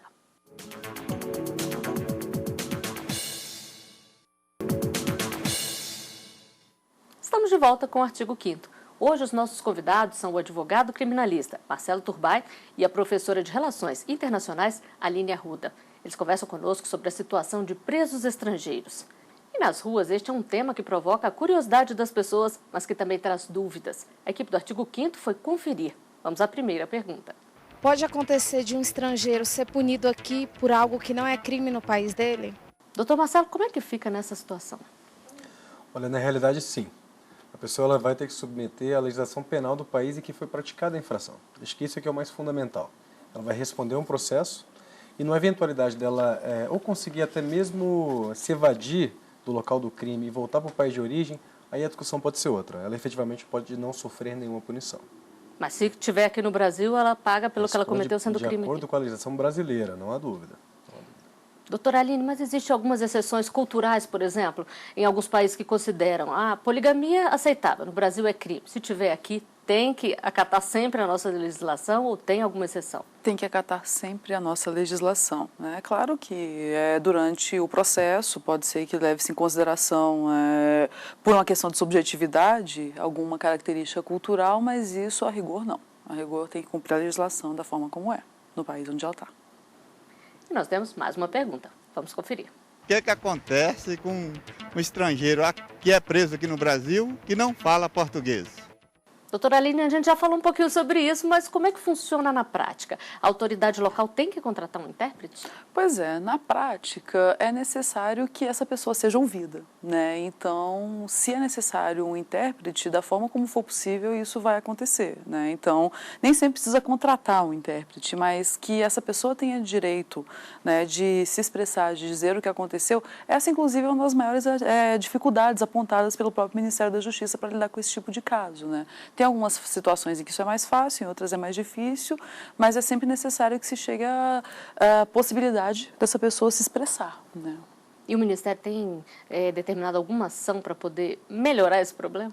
Estamos de volta com o artigo 5º. Hoje os nossos convidados são o advogado criminalista Marcelo Turbay e a professora de Relações Internacionais Aline Arruda. Eles conversam conosco sobre a situação de presos estrangeiros. E nas ruas este é um tema que provoca a curiosidade das pessoas, mas que também traz dúvidas. A equipe do artigo 5º foi conferir. Vamos à primeira pergunta. Pode acontecer de um estrangeiro ser punido aqui por algo que não é crime no país dele? Doutor Marcelo, como é que fica nessa situação? Olha, na realidade, sim. A pessoa ela vai ter que submeter à legislação penal do país em que foi praticada a infração. Acho que isso é que é o mais fundamental. Ela vai responder a um processo e, na eventualidade dela ou conseguir até mesmo se evadir do local do crime e voltar para o país de origem, aí a discussão pode ser outra. Ela efetivamente pode não sofrer nenhuma punição. Mas se estiver aqui no Brasil, ela paga pelo que ela cometeu sendo crime. De acordo com a legislação brasileira, não há dúvida. Doutora Aline, mas existem algumas exceções culturais, por exemplo, em alguns países que consideram a poligamia aceitável, no Brasil é crime. Se tiver aqui, tem que acatar sempre a nossa legislação ou tem alguma exceção? Tem que acatar sempre a nossa legislação, né? É claro que durante o processo pode ser que leve-se em consideração, por uma questão de subjetividade, alguma característica cultural, mas isso a rigor não. A rigor tem que cumprir a legislação da forma como é, no país onde ela está. E nós temos mais uma pergunta. Vamos conferir. O que é que acontece com um estrangeiro que é preso aqui no Brasil que não fala português? Doutora Aline, a gente já falou um pouquinho sobre isso, mas como é que funciona na prática? A autoridade local tem que contratar um intérprete? Pois é, na prática é necessário que essa pessoa seja ouvida, né? Então, se é necessário um intérprete, da forma como for possível, isso vai acontecer, né? Então, nem sempre precisa contratar um intérprete, mas que essa pessoa tenha direito, né, de se expressar, de dizer o que aconteceu. Essa, inclusive, é uma das maiores dificuldades apontadas pelo próprio Ministério da Justiça para lidar com esse tipo de caso, né? Tem algumas situações em que isso é mais fácil, em outras é mais difícil, mas é sempre necessário que se chegue à possibilidade dessa pessoa se expressar, né? E o Ministério tem determinado alguma ação para poder melhorar esse problema?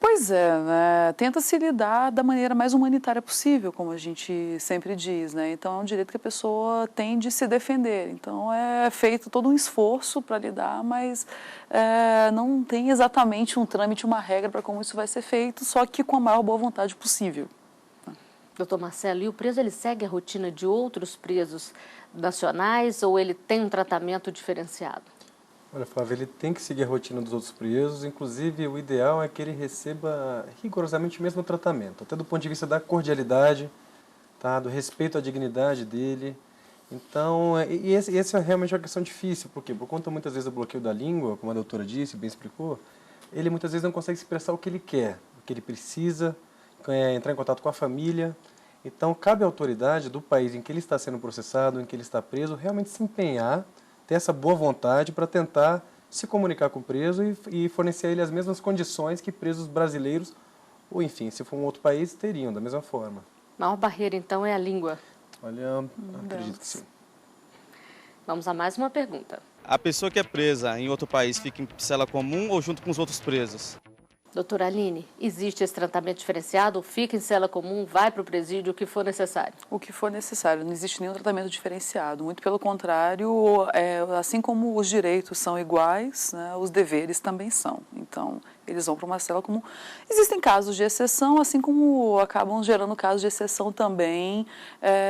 Pois é, né? Tenta-se lidar da maneira mais humanitária possível, como a gente sempre diz, né? Então é um direito que a pessoa tem de se defender. Então é feito todo um esforço para lidar, mas não tem exatamente um trâmite, uma regra para como isso vai ser feito, só que com a maior boa vontade possível. Doutor Marcelo, e o preso ele segue a rotina de outros presos nacionais ou ele tem um tratamento diferenciado? Olha, Flávia, ele tem que seguir a rotina dos outros presos, inclusive o ideal é que ele receba rigorosamente o mesmo tratamento, até do ponto de vista da cordialidade, tá? Do respeito à dignidade dele. Então, essa é realmente uma questão difícil, porque por conta muitas vezes do bloqueio da língua, como a doutora disse, bem explicou, ele muitas vezes não consegue expressar o que ele quer, o que ele precisa, entrar em contato com a família. Então, cabe à autoridade do país em que ele está sendo processado, em que ele está preso, realmente se empenhar, ter essa boa vontade para tentar se comunicar com o preso e fornecer a ele as mesmas condições que presos brasileiros, ou enfim, se for um outro país, teriam da mesma forma. A maior barreira, então, é a língua? Olha, acredito que sim. Vamos a mais uma pergunta. A pessoa que é presa em outro país fica em cela comum ou junto com os outros presos? Doutora Aline, existe esse tratamento diferenciado? Fica em cela comum, vai para o presídio, o que for necessário? O que for necessário, não existe nenhum tratamento diferenciado. Muito pelo contrário, assim como os direitos são iguais, né, os deveres também são. Então, eles vão para uma cela comum. Existem casos de exceção, assim como acabam gerando casos de exceção também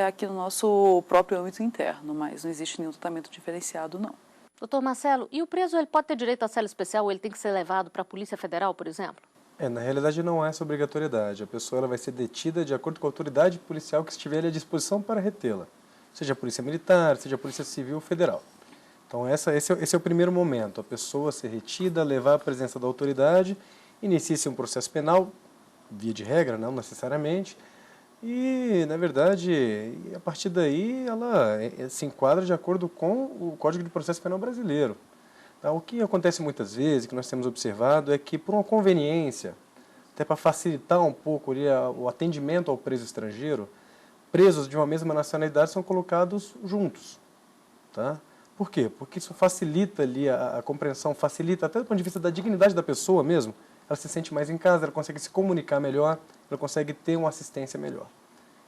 aqui no nosso próprio âmbito interno, mas não existe nenhum tratamento diferenciado, não. Doutor Marcelo, e o preso ele pode ter direito à cela especial ou ele tem que ser levado para a Polícia Federal, por exemplo? Na realidade não há essa obrigatoriedade. A pessoa ela vai ser detida de acordo com a autoridade policial que estiver à disposição para retê-la. Seja a Polícia Militar, seja a Polícia Civil ou Federal. Então esse é o primeiro momento. A pessoa ser retida, levar à presença da autoridade, inicia-se um processo penal, via de regra, não necessariamente, e, na verdade, a partir daí ela se enquadra de acordo com o Código de Processo Penal brasileiro. O que acontece muitas vezes, que nós temos observado, é que por uma conveniência, até para facilitar um pouco ali o atendimento ao preso estrangeiro, presos de uma mesma nacionalidade são colocados juntos. Tá? Por quê? Porque isso facilita ali a compreensão, facilita até do ponto de vista da dignidade da pessoa mesmo. Ela se sente mais em casa, ela consegue se comunicar melhor, ela consegue ter uma assistência melhor.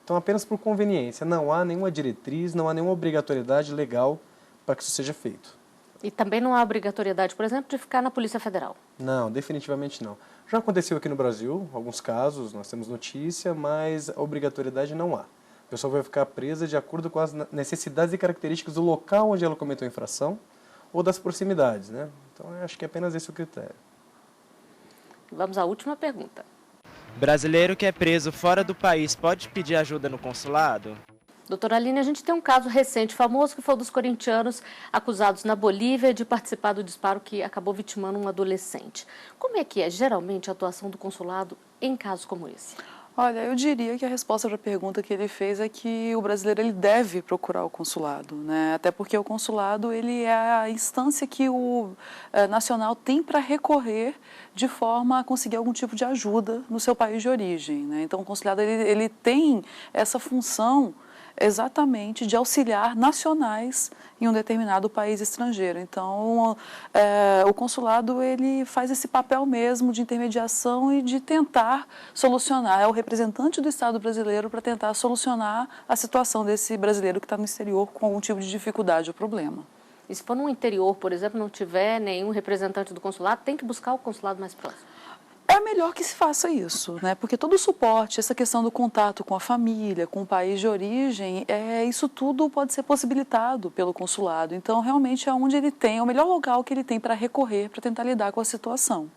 Então, apenas por conveniência, não há nenhuma diretriz, não há nenhuma obrigatoriedade legal para que isso seja feito. E também não há obrigatoriedade, por exemplo, de ficar na Polícia Federal? Não, definitivamente não. Já aconteceu aqui no Brasil, alguns casos, nós temos notícia, mas a obrigatoriedade não há. A pessoa vai ficar presa de acordo com as necessidades e características do local onde ela cometeu a infração ou das proximidades, né? Então, eu acho que é apenas esse o critério. Vamos à última pergunta. Brasileiro que é preso fora do país pode pedir ajuda no consulado? Doutora Aline, a gente tem um caso recente, famoso, que foi o dos corintianos acusados na Bolívia de participar do disparo que acabou vitimando um adolescente. Como é que é, geralmente, a atuação do consulado em casos como esse? Olha, eu diria que a resposta para a pergunta que ele fez é que o brasileiro ele deve procurar o consulado, né? Até porque o consulado ele é a instância que o nacional tem para recorrer de forma a conseguir algum tipo de ajuda no seu país de origem, né? Então, o consulado ele tem essa função exatamente de auxiliar nacionais em um determinado país estrangeiro. Então, o consulado ele faz esse papel mesmo de intermediação e de tentar solucionar, é o representante do Estado brasileiro para tentar solucionar a situação desse brasileiro que está no exterior com algum tipo de dificuldade ou problema. E se for no interior, por exemplo, não tiver nenhum representante do consulado, tem que buscar o consulado mais próximo? É melhor que se faça isso, né? Porque todo o suporte, essa questão do contato com a família, com o país de origem, isso tudo pode ser possibilitado pelo consulado. Então, realmente é onde ele tem, é o melhor local que ele tem para recorrer, para tentar lidar com a situação.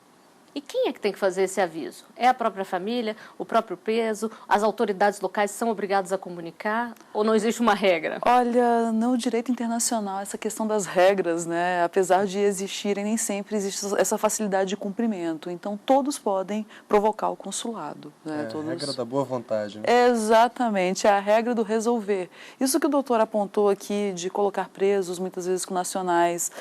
E quem é que tem que fazer esse aviso? É a própria família, o próprio preso, as autoridades locais são obrigadas a comunicar ou não existe uma regra? Olha, no direito internacional, essa questão das regras, né, apesar de existirem, nem sempre existe essa facilidade de cumprimento. Então, todos podem provocar o consulado. Né, a regra da boa vontade. Né? Exatamente, é a regra do resolver. Isso que o doutor apontou aqui, de colocar presos, muitas vezes com nacionais,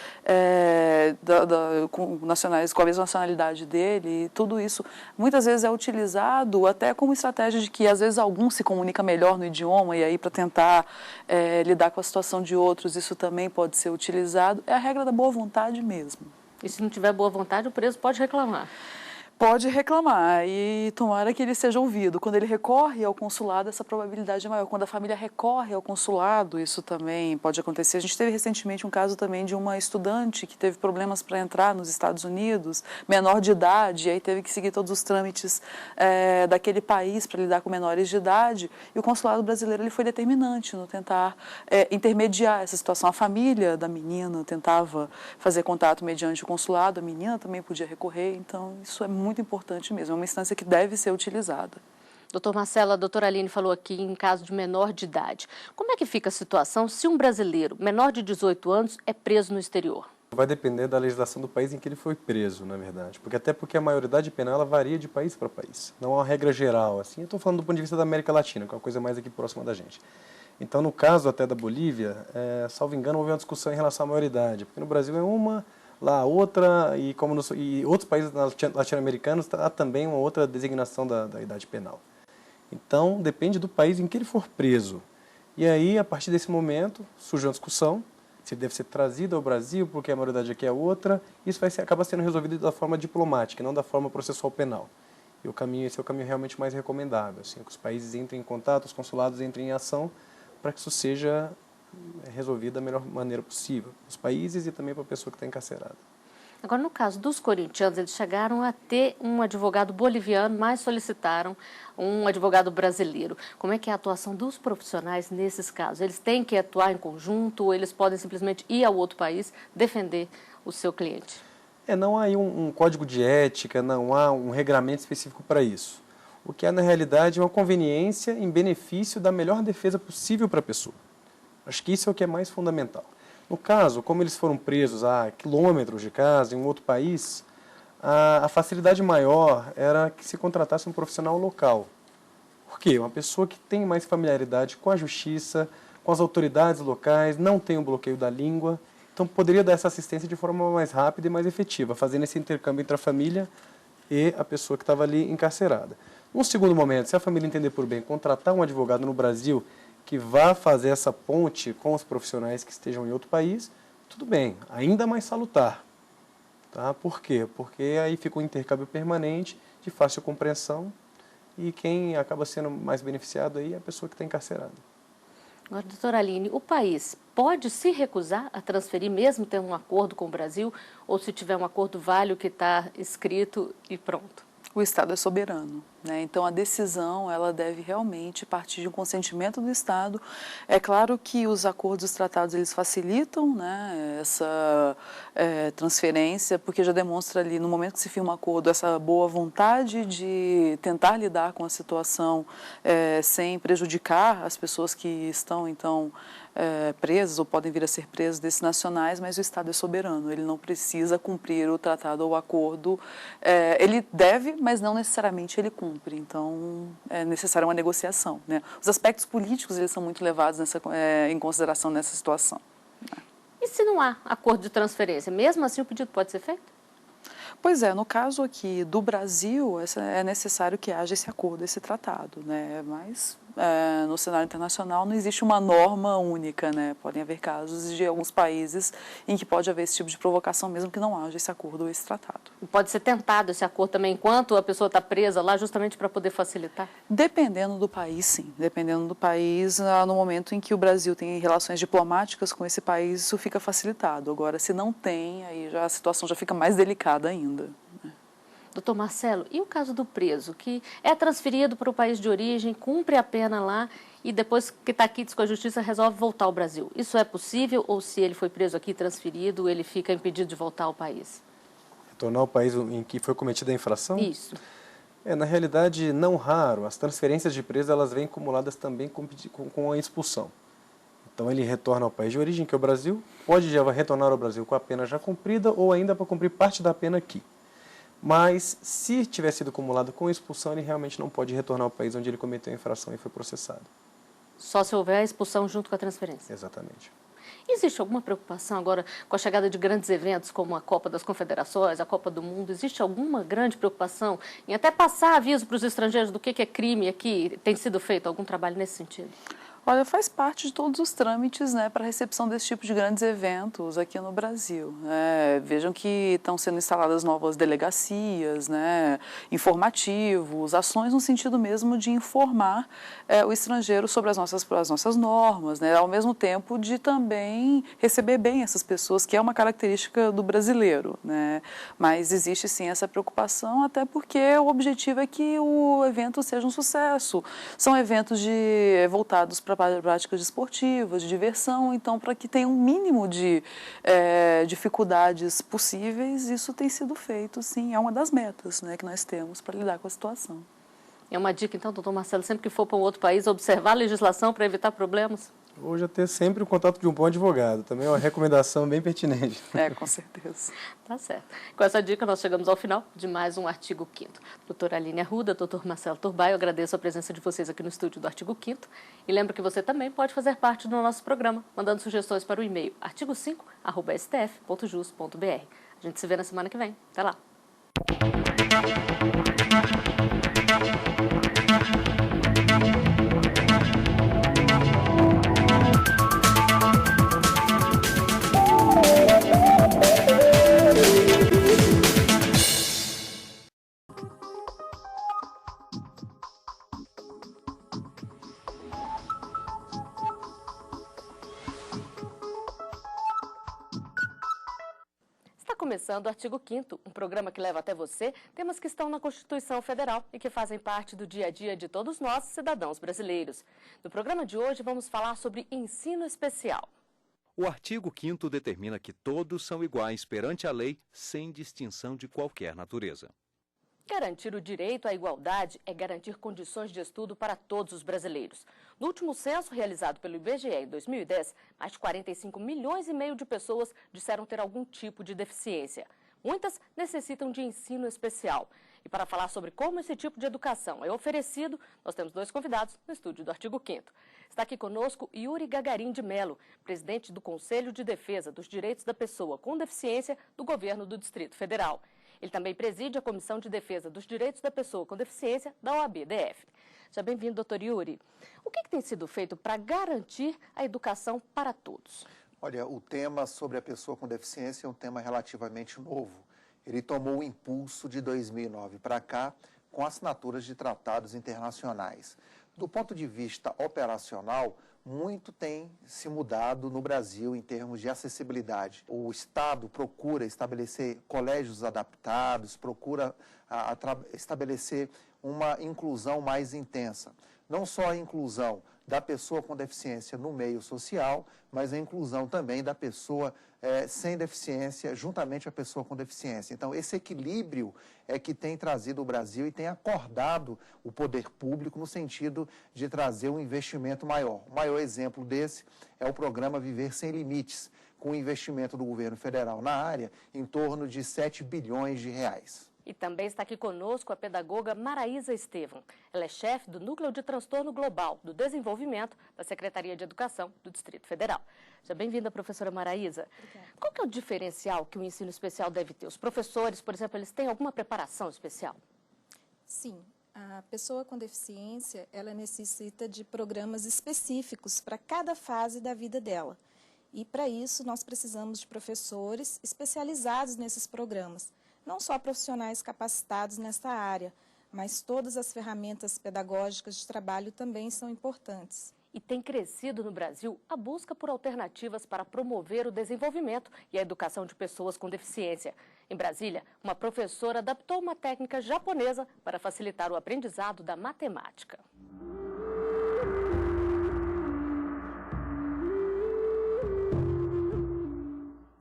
com nacionais com a mesma nacionalidade dele, e tudo isso muitas vezes é utilizado até como estratégia de que às vezes algum se comunica melhor no idioma e aí para tentar lidar com a situação de outros, isso também pode ser utilizado. É a regra da boa vontade mesmo. E se não tiver boa vontade, o preso pode reclamar? Pode reclamar e tomara que ele seja ouvido. Quando ele recorre ao consulado, essa probabilidade é maior. Quando a família recorre ao consulado, isso também pode acontecer. A gente teve recentemente um caso também de uma estudante que teve problemas para entrar nos Estados Unidos, menor de idade, e aí teve que seguir todos os trâmites daquele país para lidar com menores de idade. E o consulado brasileiro ele foi determinante no tentar intermediar essa situação. A família da menina tentava fazer contato mediante o consulado, a menina também podia recorrer, então isso é muito importante mesmo, é uma instância que deve ser utilizada. Doutor Marcelo, a doutora Aline falou aqui em caso de menor de idade. Como é que fica a situação se um brasileiro menor de 18 anos é preso no exterior? Vai depender da legislação do país em que ele foi preso, na verdade. Até porque a maioridade penal ela varia de país para país. Não é uma regra geral. Assim, eu estou falando do ponto de vista da América Latina, que é uma coisa mais aqui próxima da gente. Então, no caso até da Bolívia, salvo engano, houve uma discussão em relação à maioridade. Porque no Brasil é uma, lá outra, e outros países latino-americanos há também uma outra designação da idade penal. Então, depende do país em que ele for preso. E aí, a partir desse momento, surge uma discussão, se ele deve ser trazido ao Brasil, porque a maioridade aqui é outra. Isso acaba sendo resolvido da forma diplomática, não da forma processual penal. E esse é o caminho realmente mais recomendável, assim, que os países entrem em contato, os consulados entrem em ação, para que isso seja resolvido da melhor maneira possível, os países e também para a pessoa que está encarcerada. Agora, no caso dos corintianos, eles chegaram a ter um advogado boliviano, mas solicitaram um advogado brasileiro. Como é que é a atuação dos profissionais nesses casos? Eles têm que atuar em conjunto ou eles podem simplesmente ir ao outro país defender o seu cliente? Não há aí um código de ética, não há um regramento específico para isso. O que há, na realidade, é uma conveniência em benefício da melhor defesa possível para a pessoa. Acho que isso é o que é mais fundamental. No caso, como eles foram presos a quilômetros de casa, em um outro país, a facilidade maior era que se contratasse um profissional local. Por quê? Uma pessoa que tem mais familiaridade com a justiça, com as autoridades locais, não tem o bloqueio da língua. Então, poderia dar essa assistência de forma mais rápida e mais efetiva, fazendo esse intercâmbio entre a família e a pessoa que estava ali encarcerada. Num segundo momento, se a família entender por bem, contratar um advogado no Brasil que vá fazer essa ponte com os profissionais que estejam em outro país, tudo bem, ainda mais salutar. Tá? Por quê? Porque aí fica um intercâmbio permanente, de fácil compreensão, e quem acaba sendo mais beneficiado aí é a pessoa que está encarcerada. Agora, doutora Aline, o país pode se recusar a transferir, mesmo tendo um acordo com o Brasil, ou se tiver um acordo vale o que está escrito e pronto? O Estado é soberano, né? Então a decisão ela deve realmente partir de um consentimento do Estado. É claro que os acordos, os tratados, eles facilitam, né, essa transferência, porque já demonstra ali, no momento que se firma um acordo, essa boa vontade de tentar lidar com a situação sem prejudicar as pessoas que estão, então, presas ou podem vir a ser presas desses nacionais, mas o Estado é soberano, ele não precisa cumprir o tratado ou o acordo, ele deve, mas não necessariamente ele cumpre, então é necessária uma negociação, né? Os aspectos políticos eles são muito levados em consideração nessa situação. Né? E se não há acordo de transferência, mesmo assim o pedido pode ser feito? Pois é, no caso aqui do Brasil, é necessário que haja esse acordo, esse tratado, né? Mas no cenário internacional não existe uma norma única, né? Podem haver casos de alguns países em que pode haver esse tipo de provocação, mesmo que não haja esse acordo ou esse tratado. E pode ser tentado esse acordo também enquanto a pessoa está presa lá, justamente para poder facilitar? Dependendo do país, sim. Dependendo do país, no momento em que o Brasil tem relações diplomáticas com esse país, isso fica facilitado. Agora, se não tem, aí a situação já fica mais delicada ainda. Doutor Marcelo, e o caso do preso, que é transferido para o país de origem, cumpre a pena lá e depois que está aqui, diz com a justiça, resolve voltar ao Brasil? Isso é possível ou se ele foi preso aqui, transferido, ele fica impedido de voltar ao país? Retornar ao país em que foi cometida a infração? Isso. Na realidade, não raro, as transferências de preso elas vêm acumuladas também com a expulsão. Então ele retorna ao país de origem, que é o Brasil, pode já retornar ao Brasil com a pena já cumprida ou ainda para cumprir parte da pena aqui. Mas, se tiver sido acumulado com expulsão, ele realmente não pode retornar ao país onde ele cometeu a infração e foi processado. Só se houver a expulsão junto com a transferência? Exatamente. Existe alguma preocupação agora com a chegada de grandes eventos como a Copa das Confederações, a Copa do Mundo? Existe alguma grande preocupação em até passar aviso para os estrangeiros do que é crime aqui? Tem sido feito algum trabalho nesse sentido? Olha, faz parte de todos os trâmites, né, para a recepção desse tipo de grandes eventos aqui no Brasil. Vejam que estão sendo instaladas novas delegacias, né, informativos, ações no sentido mesmo de informar o estrangeiro sobre as nossas normas, né, ao mesmo tempo de também receber bem essas pessoas, que é uma característica do brasileiro. Né, mas existe sim essa preocupação, até porque o objetivo é que o evento seja um sucesso. São eventos voltados para práticas esportivas, de diversão, então para que tenha um mínimo de dificuldades possíveis, isso tem sido feito, sim, é uma das metas, né, que nós temos para lidar com a situação. É uma dica, então, doutor Marcelo, sempre que for para um outro país, observar a legislação para evitar problemas? Hoje é ter sempre o contato de um bom advogado, também é uma recomendação bem pertinente. Com certeza. Tá certo. Com essa dica, nós chegamos ao final de mais um Artigo 5º. Doutora Aline Arruda, doutor Marcelo Turbay, eu agradeço a presença de vocês aqui no estúdio do Artigo 5º e lembro que você também pode fazer parte do nosso programa, mandando sugestões para o e-mail artigo5@stf.jus.br. A gente se vê na semana que vem. Até lá. Começando o Artigo 5º, um programa que leva até você temas que estão na Constituição Federal e que fazem parte do dia a dia de todos nós, cidadãos brasileiros. No programa de hoje, vamos falar sobre ensino especial. O artigo 5º determina que todos são iguais perante a lei, sem distinção de qualquer natureza. Garantir o direito à igualdade é garantir condições de estudo para todos os brasileiros. No último censo realizado pelo IBGE em 2010, mais de 45 milhões e meio de pessoas disseram ter algum tipo de deficiência. Muitas necessitam de ensino especial. E para falar sobre como esse tipo de educação é oferecido, nós temos dois convidados no estúdio do Artigo 5º. Está aqui conosco Yuri Gagarin de Mello, presidente do Conselho de Defesa dos Direitos da Pessoa com Deficiência do Governo do Distrito Federal. Ele também preside a Comissão de Defesa dos Direitos da Pessoa com Deficiência da OAB-DF. Seja bem-vindo, doutor Yuri. O que tem sido feito para garantir a educação para todos? Olha, o tema sobre a pessoa com deficiência é um tema relativamente novo. Ele tomou o impulso de 2009 para cá com assinaturas de tratados internacionais. Do ponto de vista operacional, muito tem se mudado no Brasil em termos de acessibilidade. O Estado procura estabelecer colégios adaptados, procura estabelecer uma inclusão mais intensa. Não só a inclusão da pessoa com deficiência no meio social, mas a inclusão também da pessoa sem deficiência, juntamente à pessoa com deficiência. Então, esse equilíbrio é que tem trazido o Brasil e tem acordado o poder público no sentido de trazer um investimento maior. O maior exemplo desse é o programa Viver Sem Limites, com o investimento do governo federal na área em torno de 7 bilhões de reais. E também está aqui conosco a pedagoga Maraísa Estevam. Ela é chefe do Núcleo de Transtorno Global do Desenvolvimento da Secretaria de Educação do Distrito Federal. Seja bem-vinda, professora Maraísa. Obrigada. Qual que é o diferencial que o ensino especial deve ter? Os professores, por exemplo, eles têm alguma preparação especial? Sim. A pessoa com deficiência, ela necessita de programas específicos para cada fase da vida dela. E, para isso, nós precisamos de professores especializados nesses programas. Não só profissionais capacitados nessa área, mas todas as ferramentas pedagógicas de trabalho também são importantes. E tem crescido no Brasil a busca por alternativas para promover o desenvolvimento e a educação de pessoas com deficiência. Em Brasília, uma professora adaptou uma técnica japonesa para facilitar o aprendizado da matemática.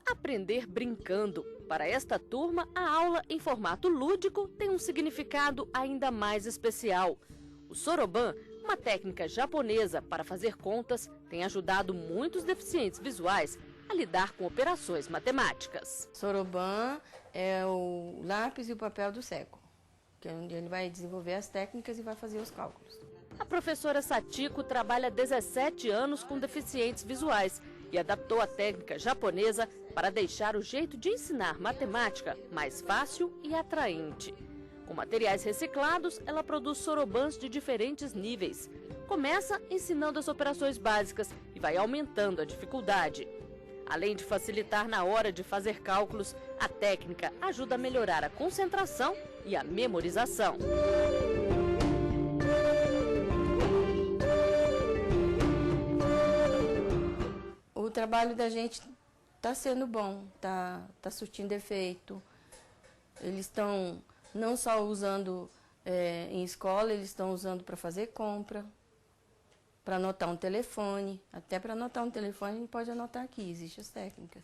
Aprender brincando. Para esta turma, a aula em formato lúdico tem um significado ainda mais especial. O soroban, uma técnica japonesa para fazer contas, tem ajudado muitos deficientes visuais a lidar com operações matemáticas. Soroban é o lápis e o papel do cego, que é onde ele vai desenvolver as técnicas e vai fazer os cálculos. A professora Satiko trabalha há 17 anos com deficientes visuais e adaptou a técnica japonesa para deixar o jeito de ensinar matemática mais fácil e atraente. Com materiais reciclados, ela produz sorobans de diferentes níveis. Começa ensinando as operações básicas e vai aumentando a dificuldade. Além de facilitar na hora de fazer cálculos, a técnica ajuda a melhorar a concentração e a memorização. O trabalho da gente está sendo bom, está surtindo efeito. Eles estão não só usando em escola, eles estão usando para fazer compra, para anotar um telefone. Até para anotar um telefone a gente pode anotar aqui, existem as técnicas.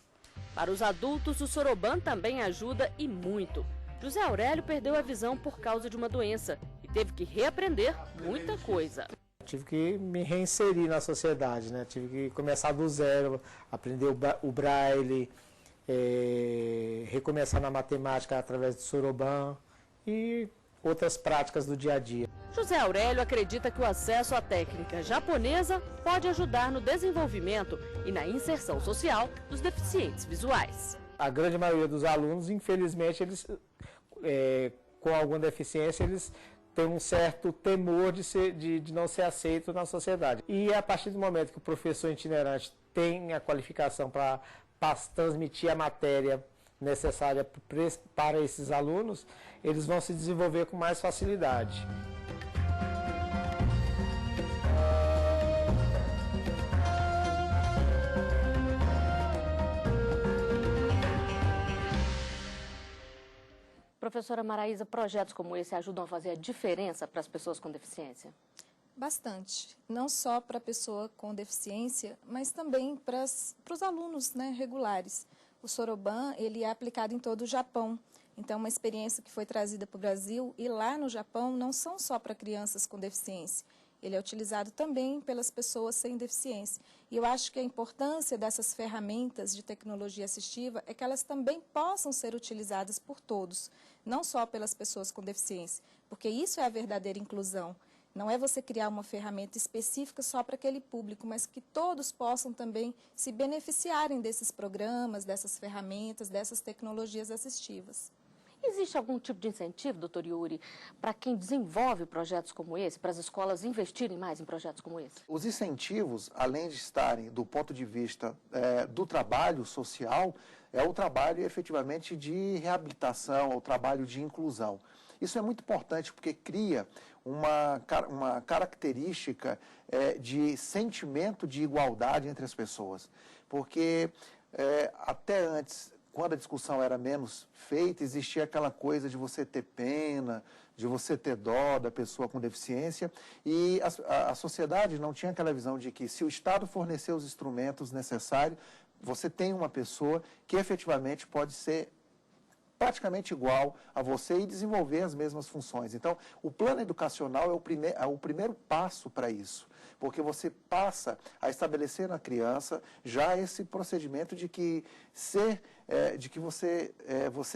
Para os adultos, o soroban também ajuda e muito. José Aurélio perdeu a visão por causa de uma doença e teve que reaprender muita coisa. Tive que me reinserir na sociedade, né? Tive que começar do zero, aprender o braille, recomeçar na matemática através do soroban e outras práticas do dia a dia. José Aurélio acredita que o acesso à técnica japonesa pode ajudar no desenvolvimento e na inserção social dos deficientes visuais. A grande maioria dos alunos, infelizmente, eles com alguma deficiência, eles tem um certo temor de não ser aceito na sociedade. E a partir do momento que o professor itinerante tem a qualificação para transmitir a matéria necessária para esses alunos, eles vão se desenvolver com mais facilidade. Professora Maraísa, projetos como esse ajudam a fazer a diferença para as pessoas com deficiência? Bastante. Não só para a pessoa com deficiência, mas também para os alunos, né, regulares. O soroban, ele é aplicado em todo o Japão. Então, uma experiência que foi trazida para o Brasil e lá no Japão não são só para crianças com deficiência. ele é utilizado também pelas pessoas sem deficiência. E eu acho que a importância dessas ferramentas de tecnologia assistiva é que elas também possam ser utilizadas por todos, não só pelas pessoas com deficiência, porque isso é a verdadeira inclusão. Não é você criar uma ferramenta específica só para aquele público, mas que todos possam também se beneficiarem desses programas, dessas ferramentas, dessas tecnologias assistivas. Existe algum tipo de incentivo, doutor Yuri, para quem desenvolve projetos como esse, para as escolas investirem mais em projetos como esse? Os incentivos, além de estarem do ponto de vista do trabalho social, é o trabalho efetivamente de reabilitação, o trabalho de inclusão. Isso é muito importante porque cria uma característica de sentimento de igualdade entre as pessoas. Porque até antes, quando a discussão era menos feita, existia aquela coisa de você ter pena, de você ter dó da pessoa com deficiência, e a sociedade não tinha aquela visão de que se o Estado fornecer os instrumentos necessários, você tem uma pessoa que efetivamente pode ser praticamente igual a você e desenvolver as mesmas funções. Então, o plano educacional é o primeiro passo para isso, porque você passa a estabelecer na criança já esse procedimento de que você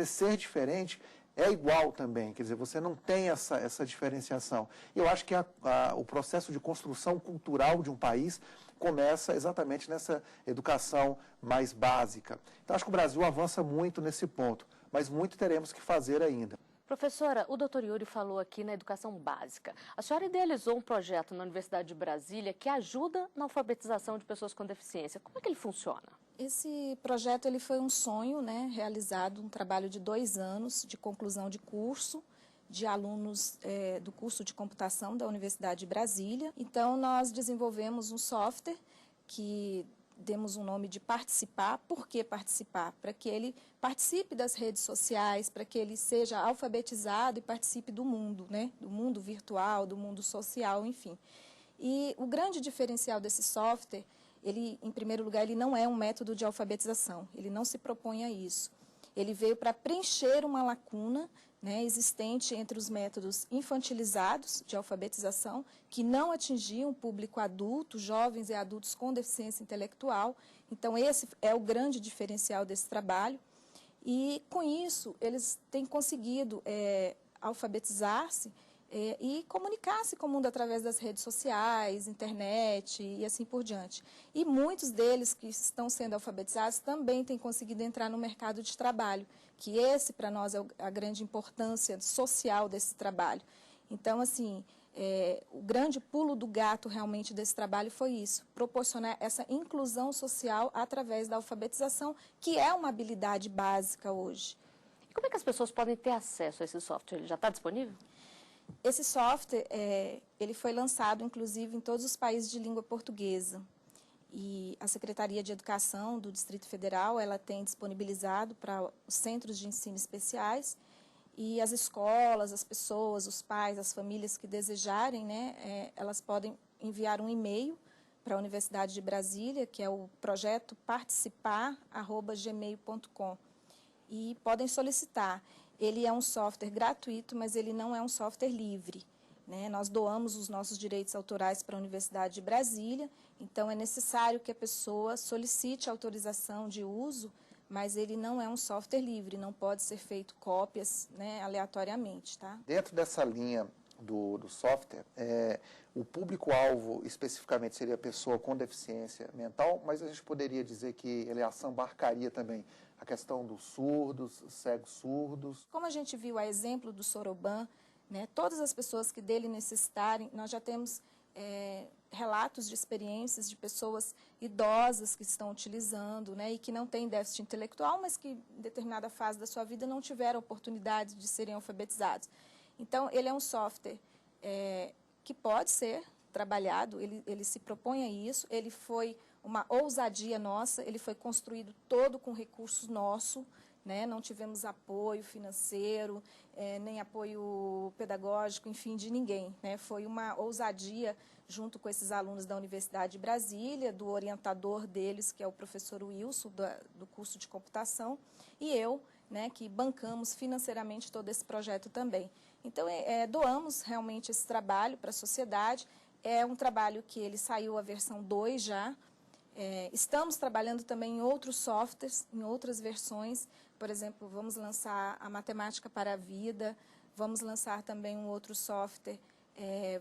ser diferente é igual também, quer dizer, você não tem essa diferenciação. E eu acho que o processo de construção cultural de um país começa exatamente nessa educação mais básica. Então, acho que o Brasil avança muito nesse ponto, mas muito teremos que fazer ainda. Professora, o doutor Yuri falou aqui na educação básica. A senhora idealizou um projeto na Universidade de Brasília que ajuda na alfabetização de pessoas com deficiência. Como é que ele funciona? Esse projeto ele foi um sonho, realizado, um trabalho de 2 anos de conclusão de curso, de alunos do curso de computação da Universidade de Brasília. Então, nós desenvolvemos um software que demos um nome de Participar. Por que Participar? Para que ele participe das redes sociais, para que ele seja alfabetizado e participe do mundo, do mundo virtual, do mundo social, enfim. E o grande diferencial desse software, ele, em primeiro lugar, ele não é um método de alfabetização, ele não se propõe a isso. Ele veio para preencher uma lacuna existente entre os métodos infantilizados de alfabetização, que não atingiam o público adulto, jovens e adultos com deficiência intelectual. Então, esse é o grande diferencial desse trabalho. E, com isso, eles têm conseguido alfabetizar-se e comunicar-se com o mundo através das redes sociais, internet e assim por diante. E muitos deles que estão sendo alfabetizados também têm conseguido entrar no mercado de trabalho, que esse, para nós, é a grande importância social desse trabalho. Então, assim, o grande pulo do gato realmente desse trabalho foi isso, proporcionar essa inclusão social através da alfabetização, que é uma habilidade básica hoje. E como é que as pessoas podem ter acesso a esse software? Ele já está disponível? Esse software ele foi lançado, inclusive, em todos os países de língua portuguesa. E a Secretaria de Educação do Distrito Federal ela tem disponibilizado para os centros de ensino especiais e as escolas, as pessoas, os pais, as famílias que desejarem, elas podem enviar um e-mail para a Universidade de Brasília, que é o projeto participar@gmail.com, e podem solicitar. Ele é um software gratuito, mas ele não é um software livre. Nós doamos os nossos direitos autorais para a Universidade de Brasília, então é necessário que a pessoa solicite autorização de uso, mas ele não é um software livre, não pode ser feito cópias aleatoriamente. Tá? Dentro dessa linha do software, o público-alvo especificamente seria a pessoa com deficiência mental, mas a gente poderia dizer que ele abarcaria também a questão dos surdos, cegos surdos. Como a gente viu a exemplo do Soroban, todas as pessoas que dele necessitarem, nós já temos relatos de experiências de pessoas idosas que estão utilizando e que não têm déficit intelectual, mas que em determinada fase da sua vida não tiveram oportunidade de serem alfabetizados. Então, ele é um software que pode ser trabalhado, ele se propõe a isso, ele foi uma ousadia nossa, ele foi construído todo com recursos nossos, não tivemos apoio financeiro, nem apoio pedagógico, enfim, de ninguém. Foi uma ousadia junto com esses alunos da Universidade de Brasília, do orientador deles, que é o professor Wilson, do curso de computação, e eu, que bancamos financeiramente todo esse projeto também. Então, doamos realmente esse trabalho para a sociedade. É um trabalho que ele saiu a versão 2 já. Estamos trabalhando também em outros softwares, em outras versões. Por exemplo, vamos lançar a Matemática para a Vida, vamos lançar também um outro software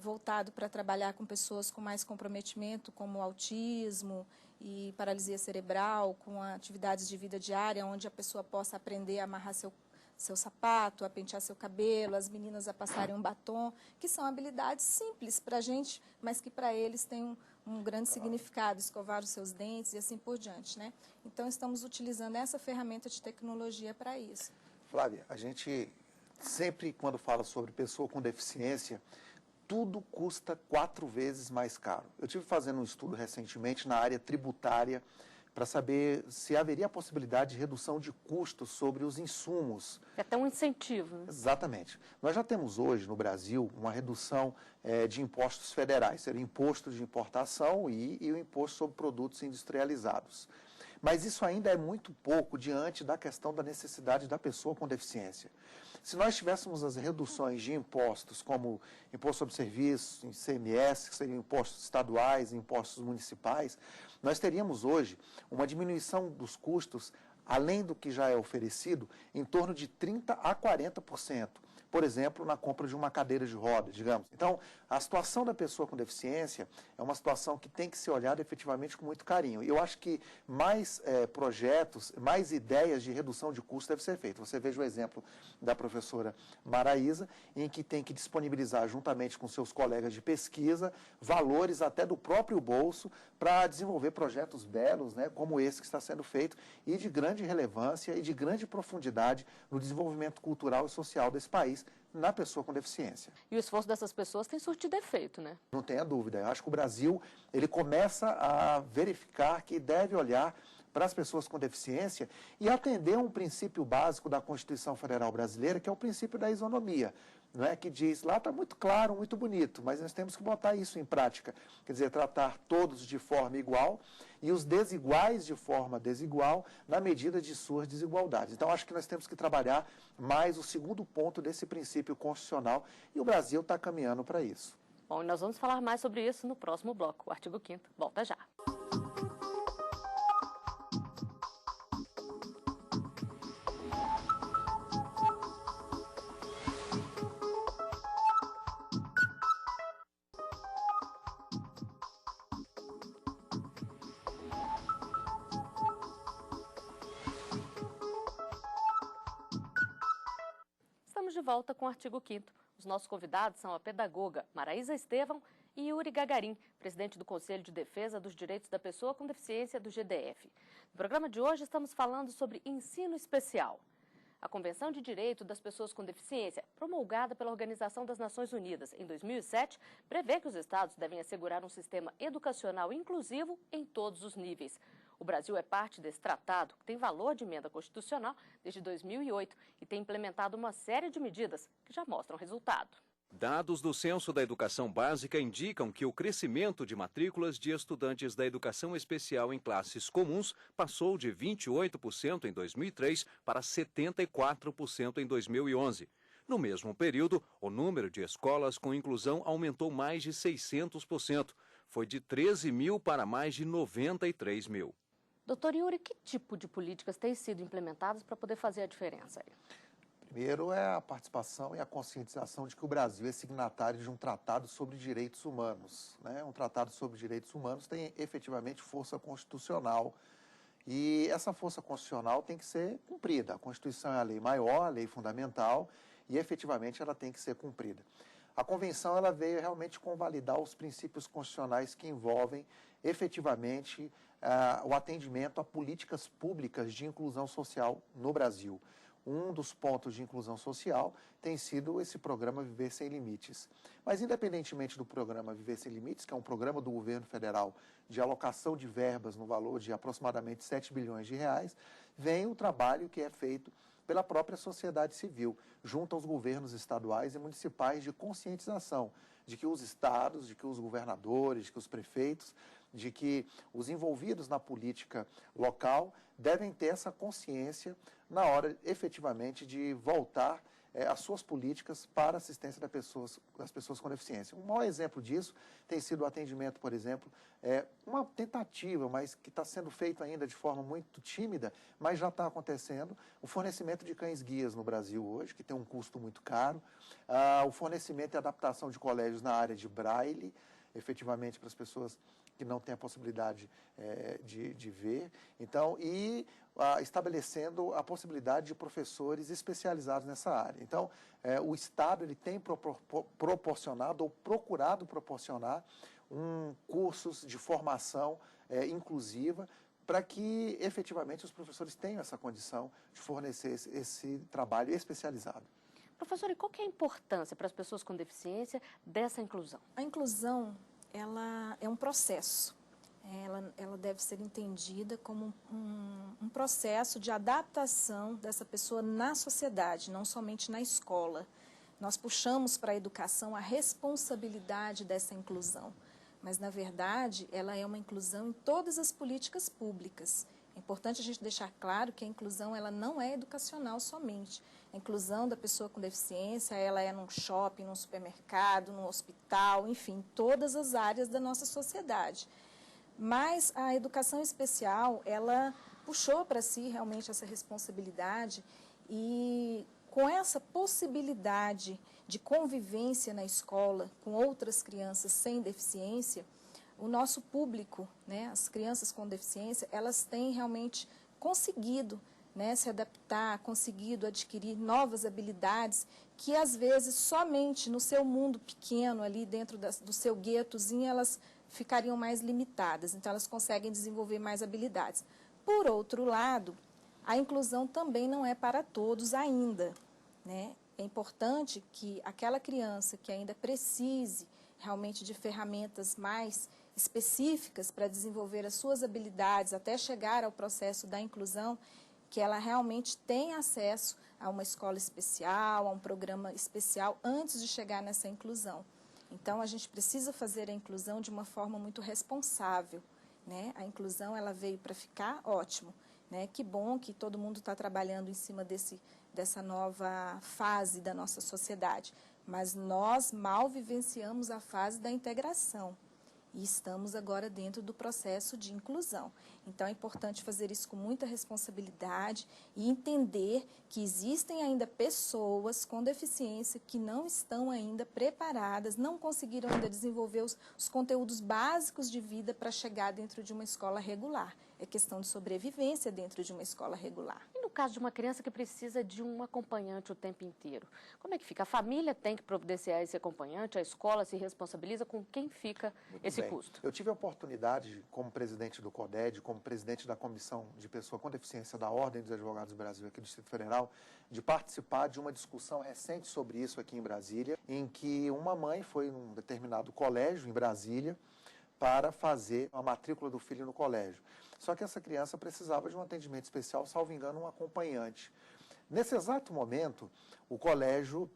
voltado para trabalhar com pessoas com mais comprometimento, como autismo e paralisia cerebral, com atividades de vida diária, onde a pessoa possa aprender a amarrar seu sapato, a pentear seu cabelo, as meninas a passarem um batom, que são habilidades simples para a gente, mas que para eles têm um grande significado, escovar os seus dentes e assim por diante, né? Então, estamos utilizando essa ferramenta de tecnologia para isso. Flávia, a gente sempre, quando fala sobre pessoa com deficiência, tudo custa 4 vezes mais caro. Eu estive fazendo um estudo recentemente na área tributária para saber se haveria a possibilidade de redução de custos sobre os insumos. É até um incentivo, né? Exatamente. Nós já temos hoje no Brasil uma redução de impostos federais, seria o imposto de importação e o imposto sobre produtos industrializados. Mas isso ainda é muito pouco diante da questão da necessidade da pessoa com deficiência. Se nós tivéssemos as reduções de impostos, como imposto sobre serviços, ICMS, que seriam impostos estaduais, impostos municipais, nós teríamos hoje uma diminuição dos custos, além do que já é oferecido, em torno de 30% a 40%. Por exemplo, na compra de uma cadeira de rodas, digamos. Então, a situação da pessoa com deficiência é uma situação que tem que ser olhada efetivamente com muito carinho. E eu acho que mais projetos, mais ideias de redução de custos devem ser feitas. Você veja o exemplo da professora Maraísa, em que tem que disponibilizar, juntamente com seus colegas de pesquisa, valores até do próprio bolso para desenvolver projetos belos, né, como esse que está sendo feito, e de grande relevância e de grande profundidade no desenvolvimento cultural e social desse país, na pessoa com deficiência. E o esforço dessas pessoas tem surtido efeito, né? Não tenha dúvida. Eu acho que o Brasil, ele começa a verificar que deve olhar para as pessoas com deficiência e atender um princípio básico da Constituição Federal Brasileira, que é o princípio da isonomia, não é? Que diz, lá está muito claro, muito bonito, mas nós temos que botar isso em prática. Quer dizer, tratar todos de forma igual e os desiguais de forma desigual na medida de suas desigualdades. Então, acho que nós temos que trabalhar mais o segundo ponto desse princípio constitucional e o Brasil está caminhando para isso. Bom, e nós vamos falar mais sobre isso no próximo bloco. O artigo 5º volta já. Estamos de volta com o artigo 5º. Os nossos convidados são a pedagoga Maraísa Estevão e Yuri Gagarin, presidente do Conselho de Defesa dos Direitos da Pessoa com Deficiência do GDF. No programa de hoje estamos falando sobre ensino especial. A Convenção de Direito das Pessoas com Deficiência, promulgada pela Organização das Nações Unidas em 2007, prevê que os estados devem assegurar um sistema educacional inclusivo em todos os níveis. O Brasil é parte desse tratado, que tem valor de emenda constitucional desde 2008 e tem implementado uma série de medidas que já mostram resultado. Dados do Censo da Educação Básica indicam que o crescimento de matrículas de estudantes da educação especial em classes comuns passou de 28% em 2003 para 74% em 2011. No mesmo período, o número de escolas com inclusão aumentou mais de 600%. Foi de 13 mil para mais de 93 mil. Doutor Yuri, que tipo de políticas têm sido implementadas para poder fazer a diferença aí? Primeiro é a participação e a conscientização de que o Brasil é signatário de um tratado sobre direitos humanos, né? Um tratado sobre direitos humanos tem efetivamente força constitucional e essa força constitucional tem que ser cumprida. A Constituição é a lei maior, a lei fundamental e efetivamente ela tem que ser cumprida. A Convenção ela veio realmente convalidar os princípios constitucionais que envolvem efetivamente o atendimento a políticas públicas de inclusão social no Brasil. Um dos pontos de inclusão social tem sido esse programa Viver Sem Limites. Mas, independentemente do programa Viver Sem Limites, que é um programa do governo federal de alocação de verbas no valor de aproximadamente 7 bilhões de reais, vem o trabalho que é feito pela própria sociedade civil, junto aos governos estaduais e municipais de conscientização de que os estados, de que os governadores, de que os prefeitos de que os envolvidos na política local devem ter essa consciência na hora, efetivamente, de voltar as suas políticas para a assistência das pessoas com deficiência. Um maior exemplo disso tem sido o atendimento, por exemplo, uma tentativa, mas que está sendo feito ainda de forma muito tímida, mas já está acontecendo, o fornecimento de cães-guias no Brasil hoje, que tem um custo muito caro, o fornecimento e adaptação de colégios na área de braille, efetivamente para as pessoas que não têm a possibilidade de ver, então, estabelecendo a possibilidade de professores especializados nessa área. Então, o Estado ele tem proporcionado ou procurado proporcionar cursos de formação inclusiva para que, efetivamente, os professores tenham essa condição de fornecer esse trabalho especializado. Professora, e qual que é a importância para as pessoas com deficiência dessa inclusão? A inclusão, ela é um processo. Ela deve ser entendida como um processo de adaptação dessa pessoa na sociedade, não somente na escola. Nós puxamos para a educação a responsabilidade dessa inclusão, mas, na verdade, ela é uma inclusão em todas as políticas públicas. É importante a gente deixar claro que a inclusão ela não é educacional somente. A inclusão da pessoa com deficiência, ela é num shopping, num supermercado, num hospital, enfim, todas as áreas da nossa sociedade. Mas a educação especial, ela puxou para si realmente essa responsabilidade e com essa possibilidade de convivência na escola com outras crianças sem deficiência, o nosso público, né, as crianças com deficiência, elas têm realmente conseguido, né, se adaptar, conseguido adquirir novas habilidades que, às vezes, somente no seu mundo pequeno, ali dentro do seu guetozinho, elas ficariam mais limitadas. Então, elas conseguem desenvolver mais habilidades. Por outro lado, a inclusão também não é para todos ainda, né? É importante que aquela criança que ainda precise realmente de ferramentas mais específicas para desenvolver as suas habilidades até chegar ao processo da inclusão, que ela realmente tenha acesso a uma escola especial, a um programa especial antes de chegar nessa inclusão. Então, a gente precisa fazer a inclusão de uma forma muito responsável, né? A inclusão ela veio para ficar, ótimo, né? Que bom que todo mundo está trabalhando em cima dessa nova fase da nossa sociedade, mas nós mal vivenciamos a fase da integração. E estamos agora dentro do processo de inclusão. Então, é importante fazer isso com muita responsabilidade e entender que existem ainda pessoas com deficiência que não estão ainda preparadas, não conseguiram ainda desenvolver os conteúdos básicos de vida para chegar dentro de uma escola regular. É questão de sobrevivência dentro de uma escola regular. E no caso de uma criança que precisa de um acompanhante o tempo inteiro, como é que fica? A família tem que providenciar esse acompanhante, a escola se responsabiliza, com quem fica esse custo? Eu tive a oportunidade, como presidente do CODED, como presidente da Comissão de Pessoa com Deficiência da Ordem dos Advogados do Brasil aqui do Distrito Federal, de participar de uma discussão recente sobre isso aqui em Brasília, em que uma mãe foi num determinado colégio em Brasília para fazer a matrícula do filho no colégio. Só que essa criança precisava de um atendimento especial, salvo engano, um acompanhante. Nesse exato momento, o colégio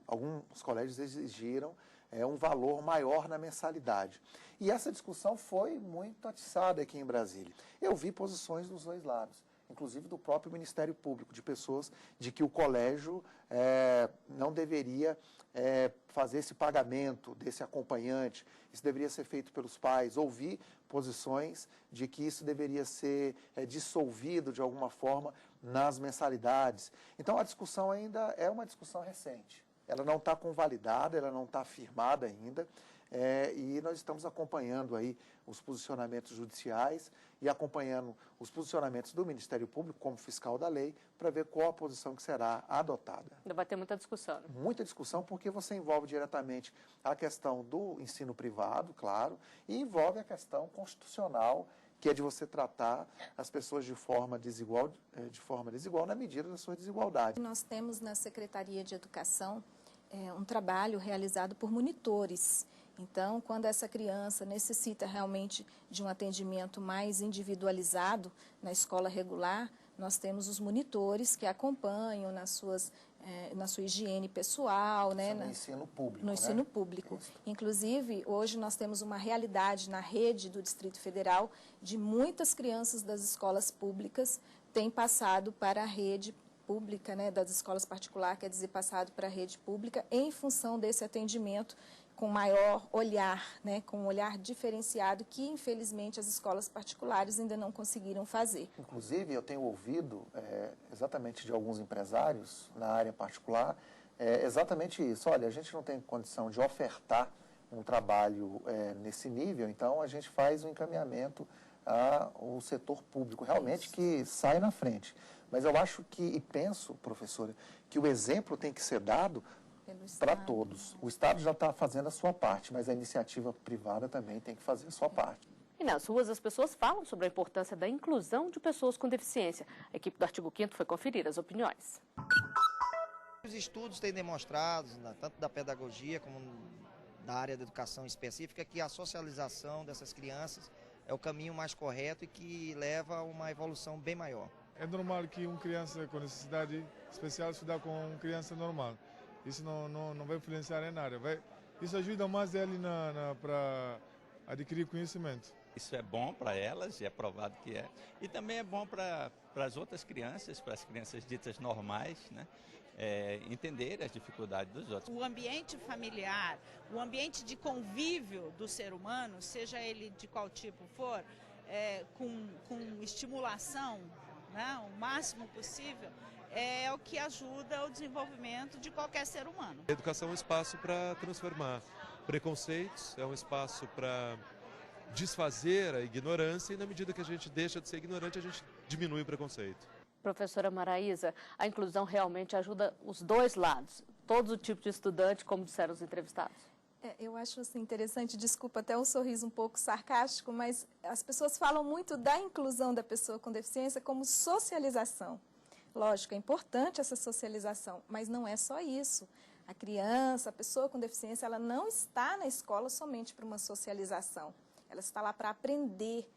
alguns colégios exigiram um valor maior na mensalidade. E essa discussão foi muito atiçada aqui em Brasília. Eu vi posições dos dois lados, inclusive do próprio Ministério Público, de pessoas de que o colégio não deveria fazer esse pagamento desse acompanhante, isso deveria ser feito pelos pais. Ouvi posições de que isso deveria ser dissolvido de alguma forma nas mensalidades. Então, a discussão ainda é uma discussão recente. Ela não está convalidada, ela não está firmada ainda, e nós estamos acompanhando aí os posicionamentos judiciais e acompanhando os posicionamentos do Ministério Público como fiscal da lei para ver qual a posição que será adotada. Ainda vai ter muita discussão. Né? Muita discussão, porque você envolve diretamente a questão do ensino privado, claro, e envolve a questão constitucional, que é de você tratar as pessoas de forma desigual na medida da sua desigualdade. Nós temos na Secretaria de Educação um trabalho realizado por monitores. Então, quando essa criança necessita realmente de um atendimento mais individualizado na escola regular, nós temos os monitores que acompanham na sua higiene pessoal, né? No ensino público. No ensino público. Inclusive, hoje nós temos uma realidade na rede do Distrito Federal de muitas crianças das escolas públicas têm passado para a rede pública, né, das escolas particulares, quer dizer, passado para a rede pública, em função desse atendimento com maior olhar, né, com um olhar diferenciado que, infelizmente, as escolas particulares ainda não conseguiram fazer. Inclusive, eu tenho ouvido exatamente de alguns empresários na área particular, exatamente isso. Olha, a gente não tem condição de ofertar um trabalho nesse nível, então a gente faz um encaminhamento ao setor público, realmente que sai na frente. Mas eu acho que, e penso, professora, que o exemplo tem que ser dado para todos. O Estado já está fazendo a sua parte, mas a iniciativa privada também tem que fazer a sua parte. E nas ruas as pessoas falam sobre a importância da inclusão de pessoas com deficiência. A equipe do Artigo 5º foi conferir as opiniões. Os estudos têm demonstrado, tanto da pedagogia como da área da educação específica, que a socialização dessas crianças é o caminho mais correto e que leva a uma evolução bem maior. É normal que uma criança com necessidade especial estudar com uma criança normal. Isso não vai influenciar em nada. Isso ajuda mais ele para adquirir conhecimento. Isso é bom para elas, e é provado que é. E também é bom para as outras crianças, para as crianças ditas normais, né? Entender as dificuldades dos outros. O ambiente familiar, o ambiente de convívio do ser humano, seja ele de qual tipo for, com estimulação, né, o máximo possível, é o que ajuda o desenvolvimento de qualquer ser humano. A educação é um espaço para transformar preconceitos, é um espaço para desfazer a ignorância e na medida que a gente deixa de ser ignorante, a gente diminui o preconceito. Professora Maraísa, a inclusão realmente ajuda os dois lados, todo o tipo de estudante, como disseram os entrevistados? Eu acho assim, interessante, desculpa até um sorriso um pouco sarcástico, mas as pessoas falam muito da inclusão da pessoa com deficiência como socialização. Lógico, é importante essa socialização, mas não é só isso. A criança, a pessoa com deficiência, ela não está na escola somente para uma socialização. Ela está lá para aprender,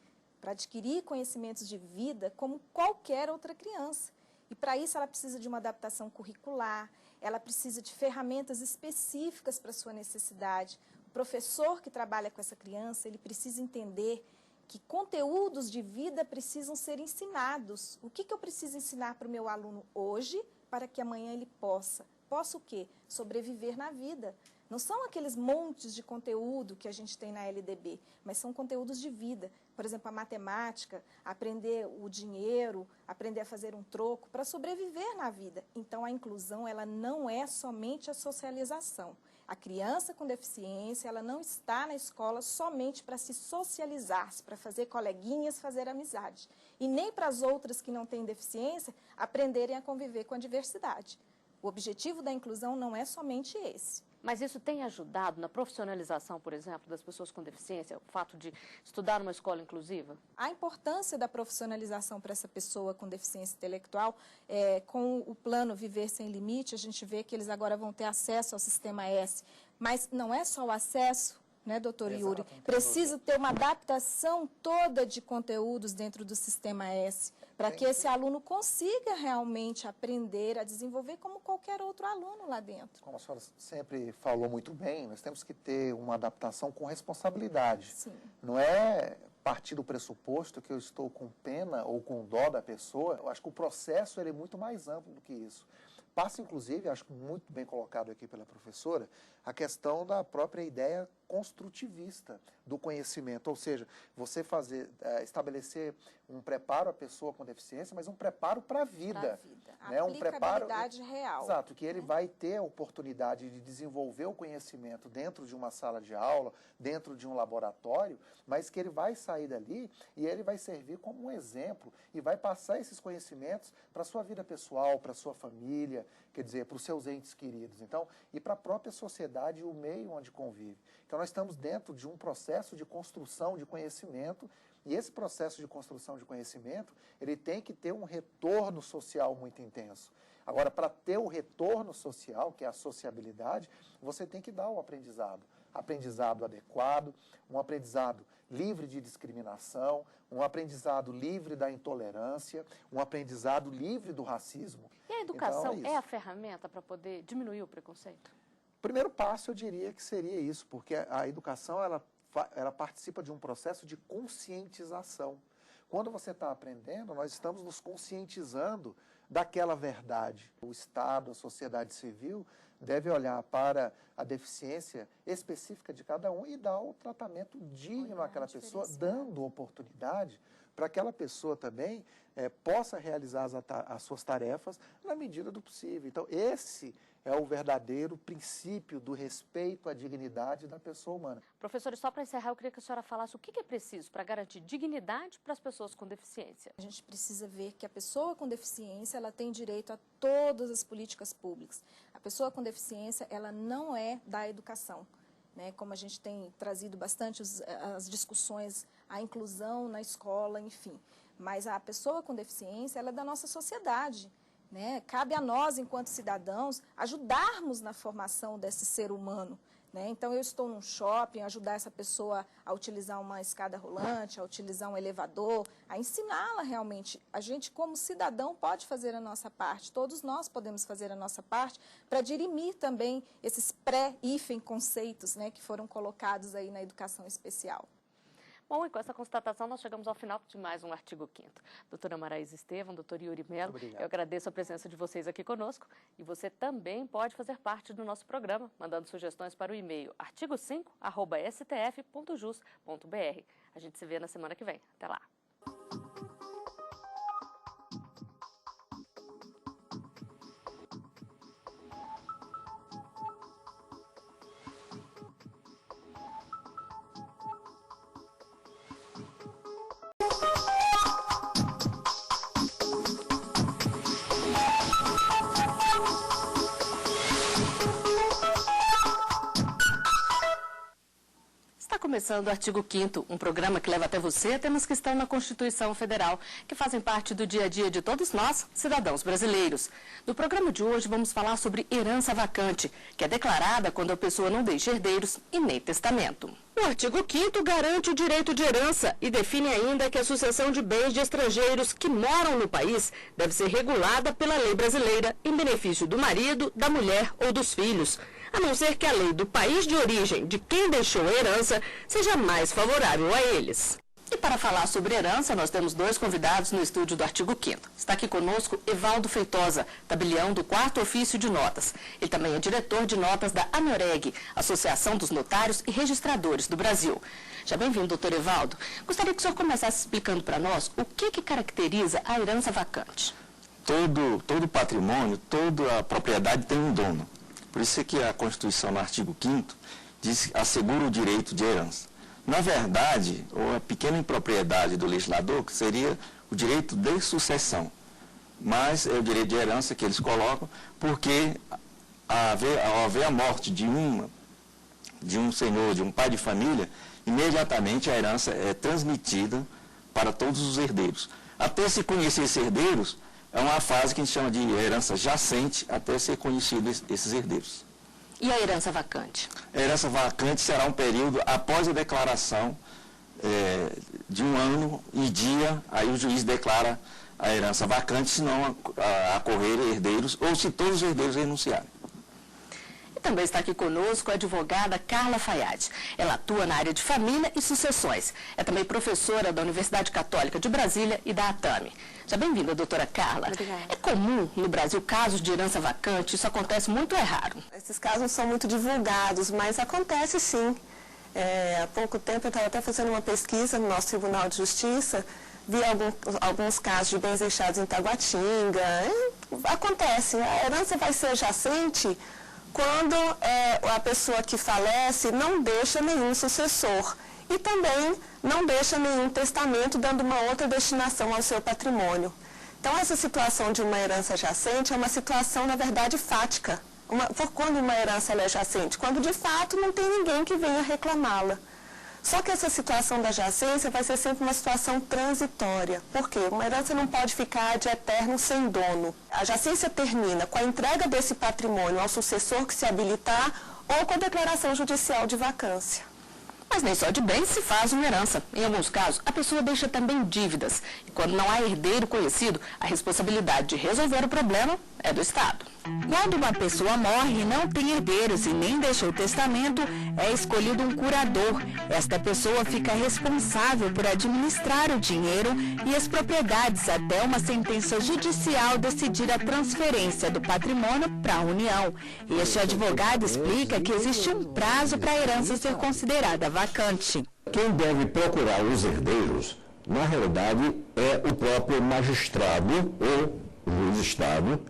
para adquirir conhecimentos de vida como qualquer outra criança. E para isso ela precisa de uma adaptação curricular, ela precisa de ferramentas específicas para a sua necessidade. O professor que trabalha com essa criança, ele precisa entender que conteúdos de vida precisam ser ensinados. O que eu preciso ensinar para o meu aluno hoje para que amanhã ele possa? Possa o quê? Sobreviver na vida. Não são aqueles montes de conteúdo que a gente tem na LDB, mas são conteúdos de vida. Por exemplo, a matemática, aprender o dinheiro, aprender a fazer um troco para sobreviver na vida. Então, a inclusão, ela não é somente a socialização. A criança com deficiência, ela não está na escola somente para se socializar, para fazer coleguinhas, fazer amizade. E nem para as outras que não têm deficiência aprenderem a conviver com a diversidade. O objetivo da inclusão não é somente esse. Mas isso tem ajudado na profissionalização, por exemplo, das pessoas com deficiência, o fato de estudar numa escola inclusiva? A importância da profissionalização para essa pessoa com deficiência intelectual, com o plano Viver Sem Limite, a gente vê que eles agora vão ter acesso ao Sistema S. Mas não é só o acesso, né, doutor Yuri? Precisa ter uma adaptação toda de conteúdos dentro do Sistema S, para que esse aluno consiga realmente aprender a desenvolver como qualquer outro aluno lá dentro. Como a senhora sempre falou muito bem, nós temos que ter uma adaptação com responsabilidade. Sim. Não é partir do pressuposto que eu estou com pena ou com dó da pessoa. Eu acho que o processo ele é muito mais amplo do que isso. Passa, inclusive, acho que muito bem colocado aqui pela professora, a questão da própria ideia construtivista do conhecimento, ou seja, você estabelecer um preparo à pessoa com deficiência, mas um preparo para a vida. Né? Um preparo real. Exato, que ele vai ter a oportunidade de desenvolver o conhecimento dentro de uma sala de aula, dentro de um laboratório, mas que ele vai sair dali e ele vai servir como um exemplo e vai passar esses conhecimentos para a sua vida pessoal, para a sua família, quer dizer, para os seus entes queridos, então, e para a própria sociedade e o meio onde convive. Então, nós estamos dentro de um processo de construção de conhecimento e esse processo de construção de conhecimento, ele tem que ter um retorno social muito intenso. Agora, para ter o retorno social, que é a sociabilidade, você tem que dar o aprendizado adequado, um aprendizado livre de discriminação, um aprendizado livre da intolerância, um aprendizado livre do racismo. E a educação Então, é a ferramenta para poder diminuir o preconceito? O primeiro passo, eu diria que seria isso, porque a educação ela participa de um processo de conscientização. Quando você está aprendendo, nós estamos nos conscientizando daquela verdade. O Estado, a sociedade civil, deve olhar para a deficiência específica de cada um e dar o tratamento digno àquela pessoa, dando oportunidade para que aquela pessoa também possa realizar as suas tarefas na medida do possível. Então, esse é o verdadeiro princípio do respeito à dignidade da pessoa humana. Professora, só para encerrar, eu queria que a senhora falasse o que é preciso para garantir dignidade para as pessoas com deficiência. A gente precisa ver que a pessoa com deficiência ela tem direito a todas as políticas públicas. A pessoa com deficiência ela não é da educação, né? Como a gente tem trazido bastante as discussões, a inclusão na escola, enfim. Mas a pessoa com deficiência ela é da nossa sociedade. Né? Cabe a nós, enquanto cidadãos, ajudarmos na formação desse ser humano. Né? Então, eu estou num shopping, ajudar essa pessoa a utilizar uma escada rolante, a utilizar um elevador, a ensiná-la realmente. A gente, como cidadão, pode fazer a nossa parte, todos nós podemos fazer a nossa parte para dirimir também esses pré-hífen conceitos, né, que foram colocados aí na educação especial. Bom, e com essa constatação nós chegamos ao final de mais um Artigo 5º. Doutora Maraísa Estevam, doutor Yuri Mello, eu agradeço a presença de vocês aqui conosco e você também pode fazer parte do nosso programa, mandando sugestões para o e-mail artigo5@stf.jus.br. A gente se vê na semana que vem. Até lá. Começando o Artigo 5º, um programa que leva até você temas que estão na Constituição Federal, que fazem parte do dia a dia de todos nós, cidadãos brasileiros. No programa de hoje vamos falar sobre herança vacante, que é declarada quando a pessoa não deixa herdeiros e nem testamento. O artigo 5º garante o direito de herança e define ainda que a sucessão de bens de estrangeiros que moram no país deve ser regulada pela lei brasileira em benefício do marido, da mulher ou dos filhos, a não ser que a lei do país de origem de quem deixou a herança seja mais favorável a eles. E para falar sobre herança, nós temos dois convidados no estúdio do Artigo 5º. Está aqui conosco Evaldo Feitosa, tabelião do 4º Ofício de Notas. Ele também é diretor de notas da ANOREG, Associação dos Notários e Registradores do Brasil. Já bem-vindo, doutor Evaldo. Gostaria que o senhor começasse explicando para nós o que caracteriza a herança vacante. Todo patrimônio, toda a propriedade tem um dono. Por isso é que a Constituição, no artigo 5º, diz que assegura o direito de herança. Na verdade, a pequena impropriedade do legislador que seria o direito de sucessão. Mas é o direito de herança que eles colocam, porque ao haver a morte de um senhor, de um pai de família, imediatamente a herança é transmitida para todos os herdeiros. Até se conhecer esses herdeiros, é uma fase que a gente chama de herança jacente, até ser conhecidos esses herdeiros. E a herança vacante? A herança vacante será um período após a declaração de um ano e dia, aí o juiz declara a herança vacante, se não ocorrer herdeiros, ou se todos os herdeiros renunciarem. E também está aqui conosco a advogada Carla Fayad. Ela atua na área de família e sucessões. É também professora da Universidade Católica de Brasília e da ATAME. Já bem-vinda, doutora Carla. Obrigada. É comum no Brasil casos de herança vacante? Isso acontece muito ou é raro? Esses casos não são muito divulgados, mas acontece sim. Há pouco tempo eu estava até fazendo uma pesquisa no nosso Tribunal de Justiça, vi alguns casos de bens deixados em Taguatinga. Acontece, a herança vai ser jacente quando a pessoa que falece não deixa nenhum sucessor e também não deixa nenhum testamento dando uma outra destinação ao seu patrimônio. Então, essa situação de uma herança jacente é uma situação, na verdade, fática. Quando uma herança é jacente? Quando, de fato, não tem ninguém que venha reclamá-la. Só que essa situação da jacência vai ser sempre uma situação transitória. Por quê? Uma herança não pode ficar de eterno sem dono. A jacência termina com a entrega desse patrimônio ao sucessor que se habilitar ou com a declaração judicial de vacância. Mas nem só de bens se faz uma herança. Em alguns casos, a pessoa deixa também dívidas. E quando não há herdeiro conhecido, a responsabilidade de resolver o problema é do Estado. Quando uma pessoa morre e não tem herdeiros e nem deixou testamento, é escolhido um curador. Esta pessoa fica responsável por administrar o dinheiro e as propriedades até uma sentença judicial decidir a transferência do patrimônio para a União. Este advogado explica que existe um prazo para a herança ser considerada vacante. Quem deve procurar os herdeiros, na realidade, é o próprio magistrado ou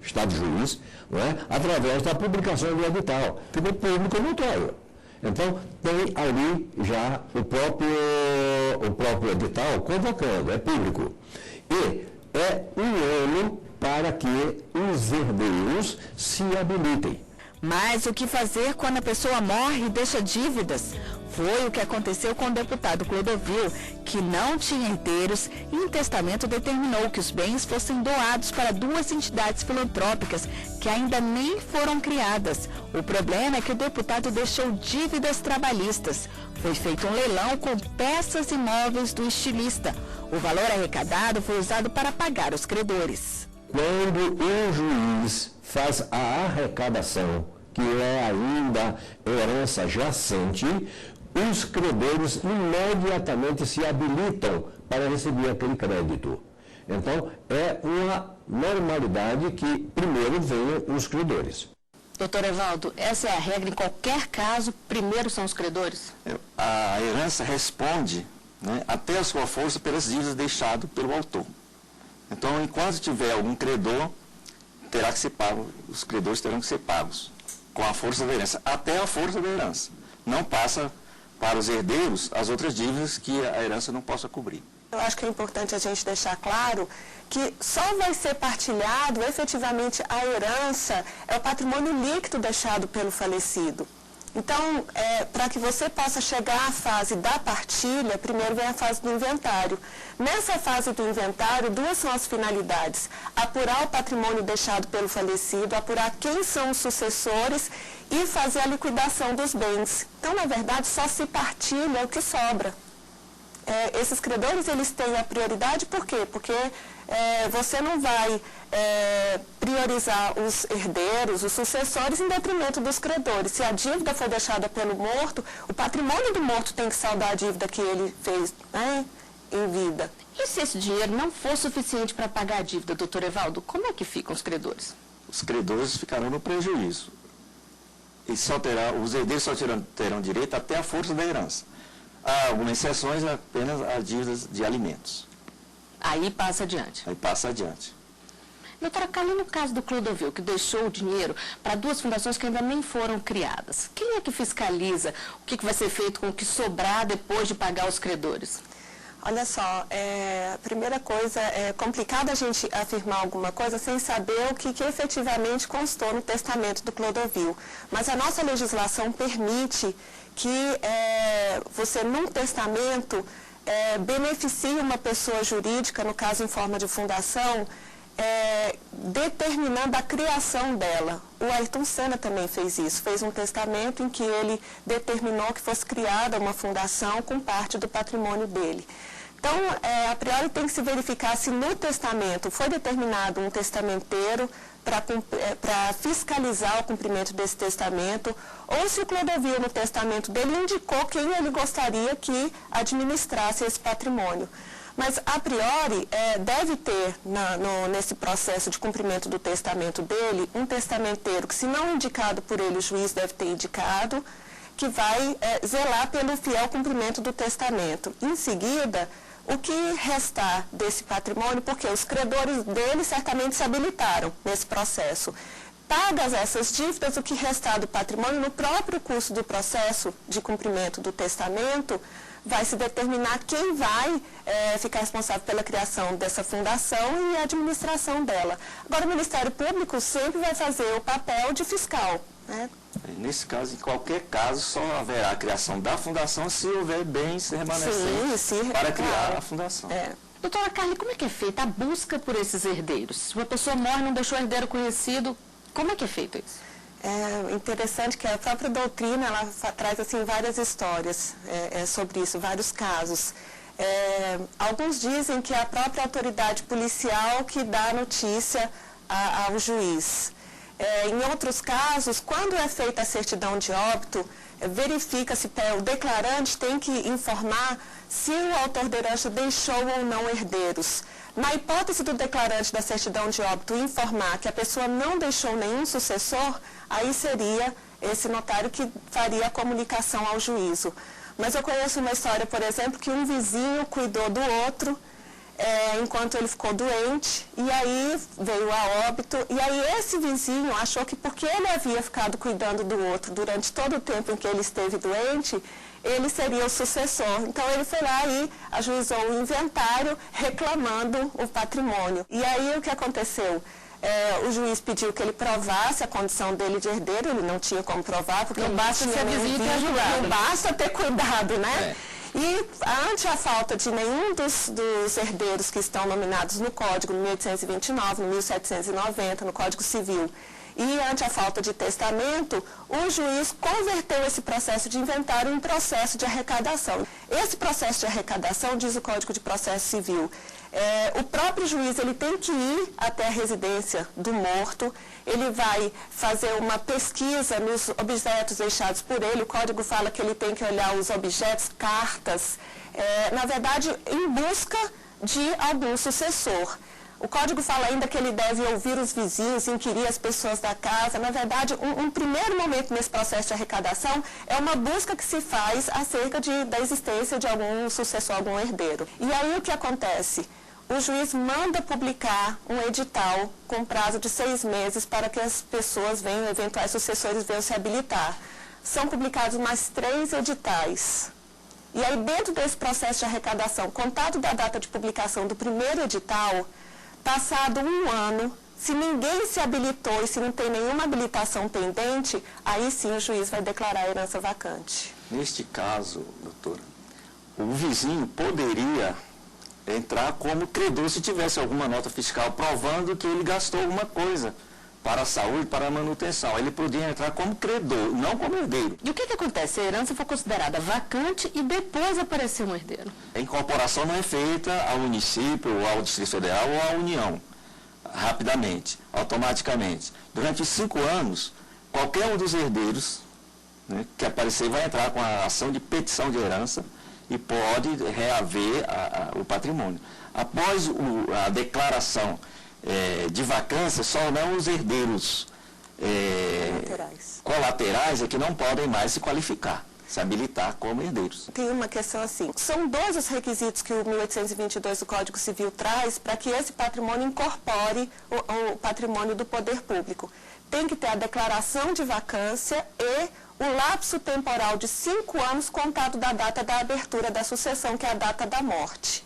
Estado-juiz, não é? Através da publicação do edital, ficou público e notório. Então, tem ali já o próprio edital convocando, é público. E é um ano para que os herdeiros se habilitem. Mas o que fazer quando a pessoa morre e deixa dívidas? Foi o que aconteceu com o deputado Clodovil, que não tinha herdeiros e em testamento determinou que os bens fossem doados para 2 entidades filantrópicas que ainda nem foram criadas. O problema é que o deputado deixou dívidas trabalhistas. Foi feito um leilão com peças e móveis do estilista. O valor arrecadado foi usado para pagar os credores. Quando o juiz faz a arrecadação, que é ainda herança jacente, os credores imediatamente se habilitam para receber aquele crédito. Então, é uma normalidade que primeiro venham os credores. Doutor Evaldo, essa é a regra em qualquer caso, primeiro são os credores? A herança responde, né, até a sua força pelas dívidas deixadas pelo autor. Então, enquanto tiver algum credor, terá que ser pago, os credores terão que ser pagos com a força da herança, até a força da herança. Não passa para os herdeiros as outras dívidas que a herança não possa cobrir. Eu acho que é importante a gente deixar claro que só vai ser partilhado efetivamente a herança, é o patrimônio líquido deixado pelo falecido. Então, para que você possa chegar à fase da partilha, primeiro vem a fase do inventário. Nessa fase do inventário, 2 são as finalidades: apurar o patrimônio deixado pelo falecido, apurar quem são os sucessores e fazer a liquidação dos bens. Então, na verdade, só se partilha o que sobra. Esses credores, eles têm a prioridade, por quê? Porque você não vai priorizar os herdeiros, os sucessores, em detrimento dos credores. Se a dívida for deixada pelo morto, o patrimônio do morto tem que saldar a dívida que ele fez, né, em vida. E se esse dinheiro não for suficiente para pagar a dívida, doutor Evaldo, como é que ficam os credores? Os credores ficarão no prejuízo. E os herdeiros só terão direito até a força da herança. Há algumas exceções, apenas as dívidas de alimentos. Aí passa adiante. Aí passa adiante. Doutora Carla, no caso do Clodovil, que deixou o dinheiro para 2 fundações que ainda nem foram criadas, quem é que fiscaliza o que vai ser feito com o que sobrar depois de pagar os credores? Olha só, a primeira coisa, é complicado a gente afirmar alguma coisa sem saber o que efetivamente constou no testamento do Clodovil. Mas a nossa legislação permite que você, num testamento, beneficie uma pessoa jurídica, no caso em forma de fundação, determinando a criação dela. O Ayrton Senna também fez isso, fez um testamento em que ele determinou que fosse criada uma fundação com parte do patrimônio dele. Então, a priori tem que se verificar se no testamento foi determinado um testamenteiro para fiscalizar o cumprimento desse testamento, ou se o Clodovil, no testamento dele, indicou quem ele gostaria que administrasse esse patrimônio. Mas, a priori, deve ter, nesse processo de cumprimento do testamento dele, um testamenteiro que, se não indicado por ele, o juiz deve ter indicado, que vai zelar pelo fiel cumprimento do testamento. Em seguida, o que restar desse patrimônio, porque os credores dele certamente se habilitaram nesse processo. Pagas essas dívidas, o que restar do patrimônio, no próprio curso do processo de cumprimento do testamento, vai se determinar quem vai ficar responsável pela criação dessa fundação e a administração dela. Agora, o Ministério Público sempre vai fazer o papel de fiscal, né? Nesse caso, em qualquer caso, só haverá a criação da fundação se houver bens remanescentes para criar a fundação. Doutora Carla, como é que é feita a busca por esses herdeiros? Se uma pessoa morre e não deixou herdeiro conhecido, como é que é feito isso? É interessante que a própria doutrina, ela traz assim, várias histórias sobre isso, vários casos. Alguns dizem que é a própria autoridade policial que dá notícia ao juiz. Em outros casos, quando é feita a certidão de óbito, verifica-se, o declarante tem que informar se o autor da herança deixou ou não herdeiros. Na hipótese do declarante da certidão de óbito informar que a pessoa não deixou nenhum sucessor, aí seria esse notário que faria a comunicação ao juízo. Mas eu conheço uma história, por exemplo, que um vizinho cuidou do outro enquanto ele ficou doente, e aí veio a óbito, e aí esse vizinho achou que porque ele havia ficado cuidando do outro durante todo o tempo em que ele esteve doente, ele seria o sucessor. Então ele foi lá e ajuizou o inventário reclamando o patrimônio. E aí o que aconteceu? O juiz pediu que ele provasse a condição dele de herdeiro, ele não tinha como provar, porque não basta ser vizinho e ter ajudado. Não basta ter cuidado, né? E ante a falta de nenhum dos herdeiros que estão nominados no Código, no 1829, no 1790, no Código Civil, e ante a falta de testamento, o juiz converteu esse processo de inventário em processo de arrecadação. Esse processo de arrecadação, diz o Código de Processo Civil, o próprio juiz ele tem que ir até a residência do morto, ele vai fazer uma pesquisa nos objetos deixados por ele, o Código fala que ele tem que olhar os objetos, cartas, na verdade, em busca de algum sucessor. O Código fala ainda que ele deve ouvir os vizinhos, inquirir as pessoas da casa. Na verdade, um primeiro momento nesse processo de arrecadação é uma busca que se faz acerca da existência de algum sucessor, algum herdeiro. E aí o que acontece? O juiz manda publicar um edital com prazo de 6 meses para que as pessoas venham, eventuais sucessores venham se habilitar. São publicados mais 3 editais. E aí, dentro desse processo de arrecadação, contado da data de publicação do primeiro edital, passado 1 ano, se ninguém se habilitou e se não tem nenhuma habilitação pendente, aí sim o juiz vai declarar a herança vacante. Neste caso, doutora, o vizinho poderia entrar como credor se tivesse alguma nota fiscal provando que ele gastou alguma coisa para a saúde, para a manutenção. Ele podia entrar como credor, não como herdeiro. E o que acontece se a herança for considerada vacante e depois aparecer um herdeiro? A incorporação não é feita ao município, ou ao Distrito Federal, ou à União, rapidamente, automaticamente. Durante 5 anos, qualquer um dos herdeiros, né, que aparecer vai entrar com a ação de petição de herança e pode reaver o patrimônio. Após a declaração de vacância, só não os herdeiros colaterais é que não podem mais se qualificar, se habilitar como herdeiros. Tem uma questão assim, são 12 os requisitos que o 1822 do Código Civil traz para que esse patrimônio incorpore o patrimônio do poder público. Tem que ter a declaração de vacância e o lapso temporal de 5 anos contado da data da abertura da sucessão, que é a data da morte.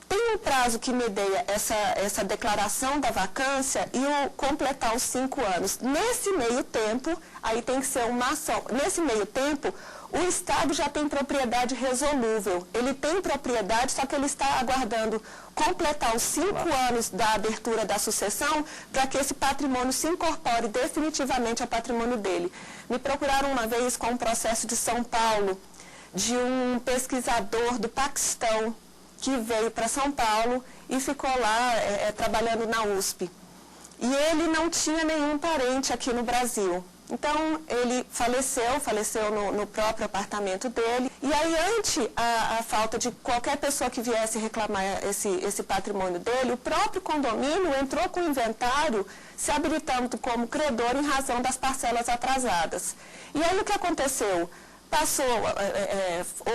Tem um prazo que medeia essa declaração da vacância e o completar os 5 anos. Nesse meio tempo, aí tem que ser uma ação. Nesse meio tempo, o Estado já tem propriedade resolúvel. Ele tem propriedade, só que ele está aguardando completar os 5 anos da abertura da sucessão para que esse patrimônio se incorpore definitivamente ao patrimônio dele. Me procuraram uma vez com um processo de São Paulo, de um pesquisador do Paquistão, que veio para São Paulo e ficou lá trabalhando na USP. E ele não tinha nenhum parente aqui no Brasil. Então, ele faleceu no próprio apartamento dele. E aí, ante a falta de qualquer pessoa que viesse reclamar esse patrimônio dele, o próprio condomínio entrou com o inventário se habilitando como credor em razão das parcelas atrasadas. E aí, o que aconteceu?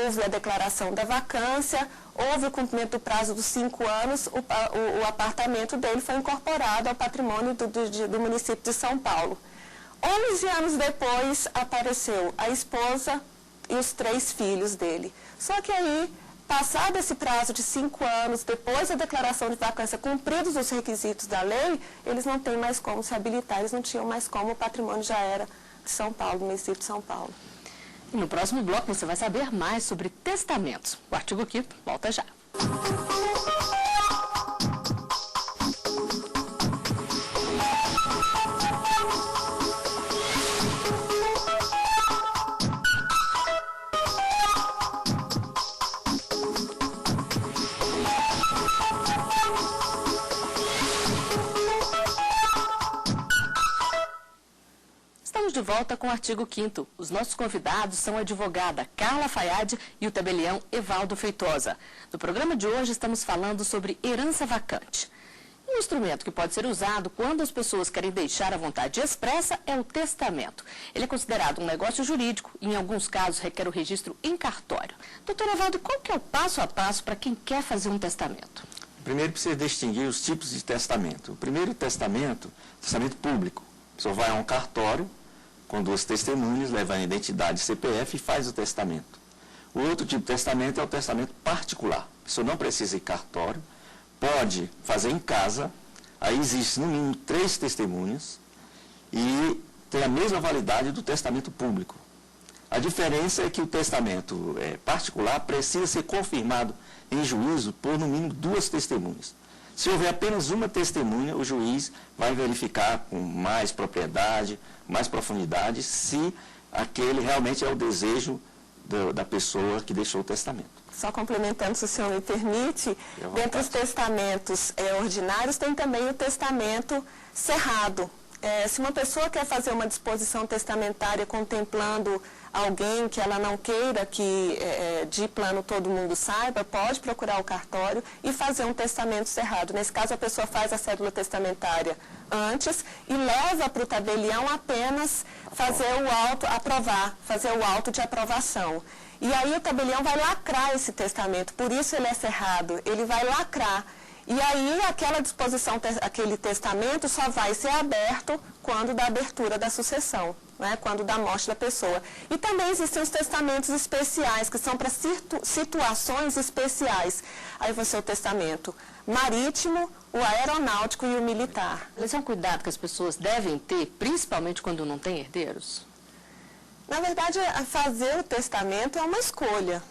Houve a declaração da vacância, houve o cumprimento do prazo dos 5 anos, o apartamento dele foi incorporado ao patrimônio do município de São Paulo. 11 anos depois, apareceu a esposa e os 3 filhos dele. Só que aí, passado esse prazo de 5 anos, depois da declaração de vacância, cumpridos os requisitos da lei, eles não têm mais como se habilitar, eles não tinham mais como, o patrimônio já era de São Paulo, do município de São Paulo. E no próximo bloco você vai saber mais sobre testamentos. O artigo 5º volta já. Estamos de volta com o artigo 5º. Os nossos convidados são a advogada Carla Fayad e o tabelião Evaldo Feitosa. No programa de hoje estamos falando sobre herança vacante. Um instrumento que pode ser usado quando as pessoas querem deixar a vontade expressa é o testamento. Ele é considerado um negócio jurídico e, em alguns casos, requer o registro em cartório. Doutor Evaldo, qual que é o passo a passo para quem quer fazer um testamento? Primeiro precisa distinguir os tipos de testamento. O primeiro testamento público. A pessoa vai a um cartório com 2 testemunhas, leva a identidade CPF e faz o testamento. O outro tipo de testamento é o testamento particular. A pessoa não precisa ir em cartório, pode fazer em casa, aí existe no mínimo 3 testemunhas e tem a mesma validade do testamento público. A diferença é que o testamento particular precisa ser confirmado em juízo por no mínimo 2 testemunhas. Se houver apenas uma testemunha, o juiz vai verificar com mais propriedade, mais profundidade, se aquele realmente é o desejo da pessoa que deixou o testamento. Só complementando, se o senhor me permite, dentre os testamentos ordinários tem também o testamento cerrado. Se uma pessoa quer fazer uma disposição testamentária contemplando alguém que ela não queira que de plano todo mundo saiba, pode procurar o cartório e fazer um testamento cerrado. Nesse caso, a pessoa faz a cédula testamentária antes e leva para o tabelião apenas fazer o auto de aprovação. E aí o tabelião vai lacrar esse testamento, por isso ele é cerrado, ele vai lacrar. E aí aquela disposição, aquele testamento só vai ser aberto quando da abertura da sucessão, né? Quando da morte da pessoa. E também existem os testamentos especiais, que são para situações especiais. Aí vai ser o testamento marítimo, o aeronáutico e o militar. Esse é um cuidado que as pessoas devem ter, principalmente quando não tem herdeiros? Na verdade, fazer o testamento é uma escolha.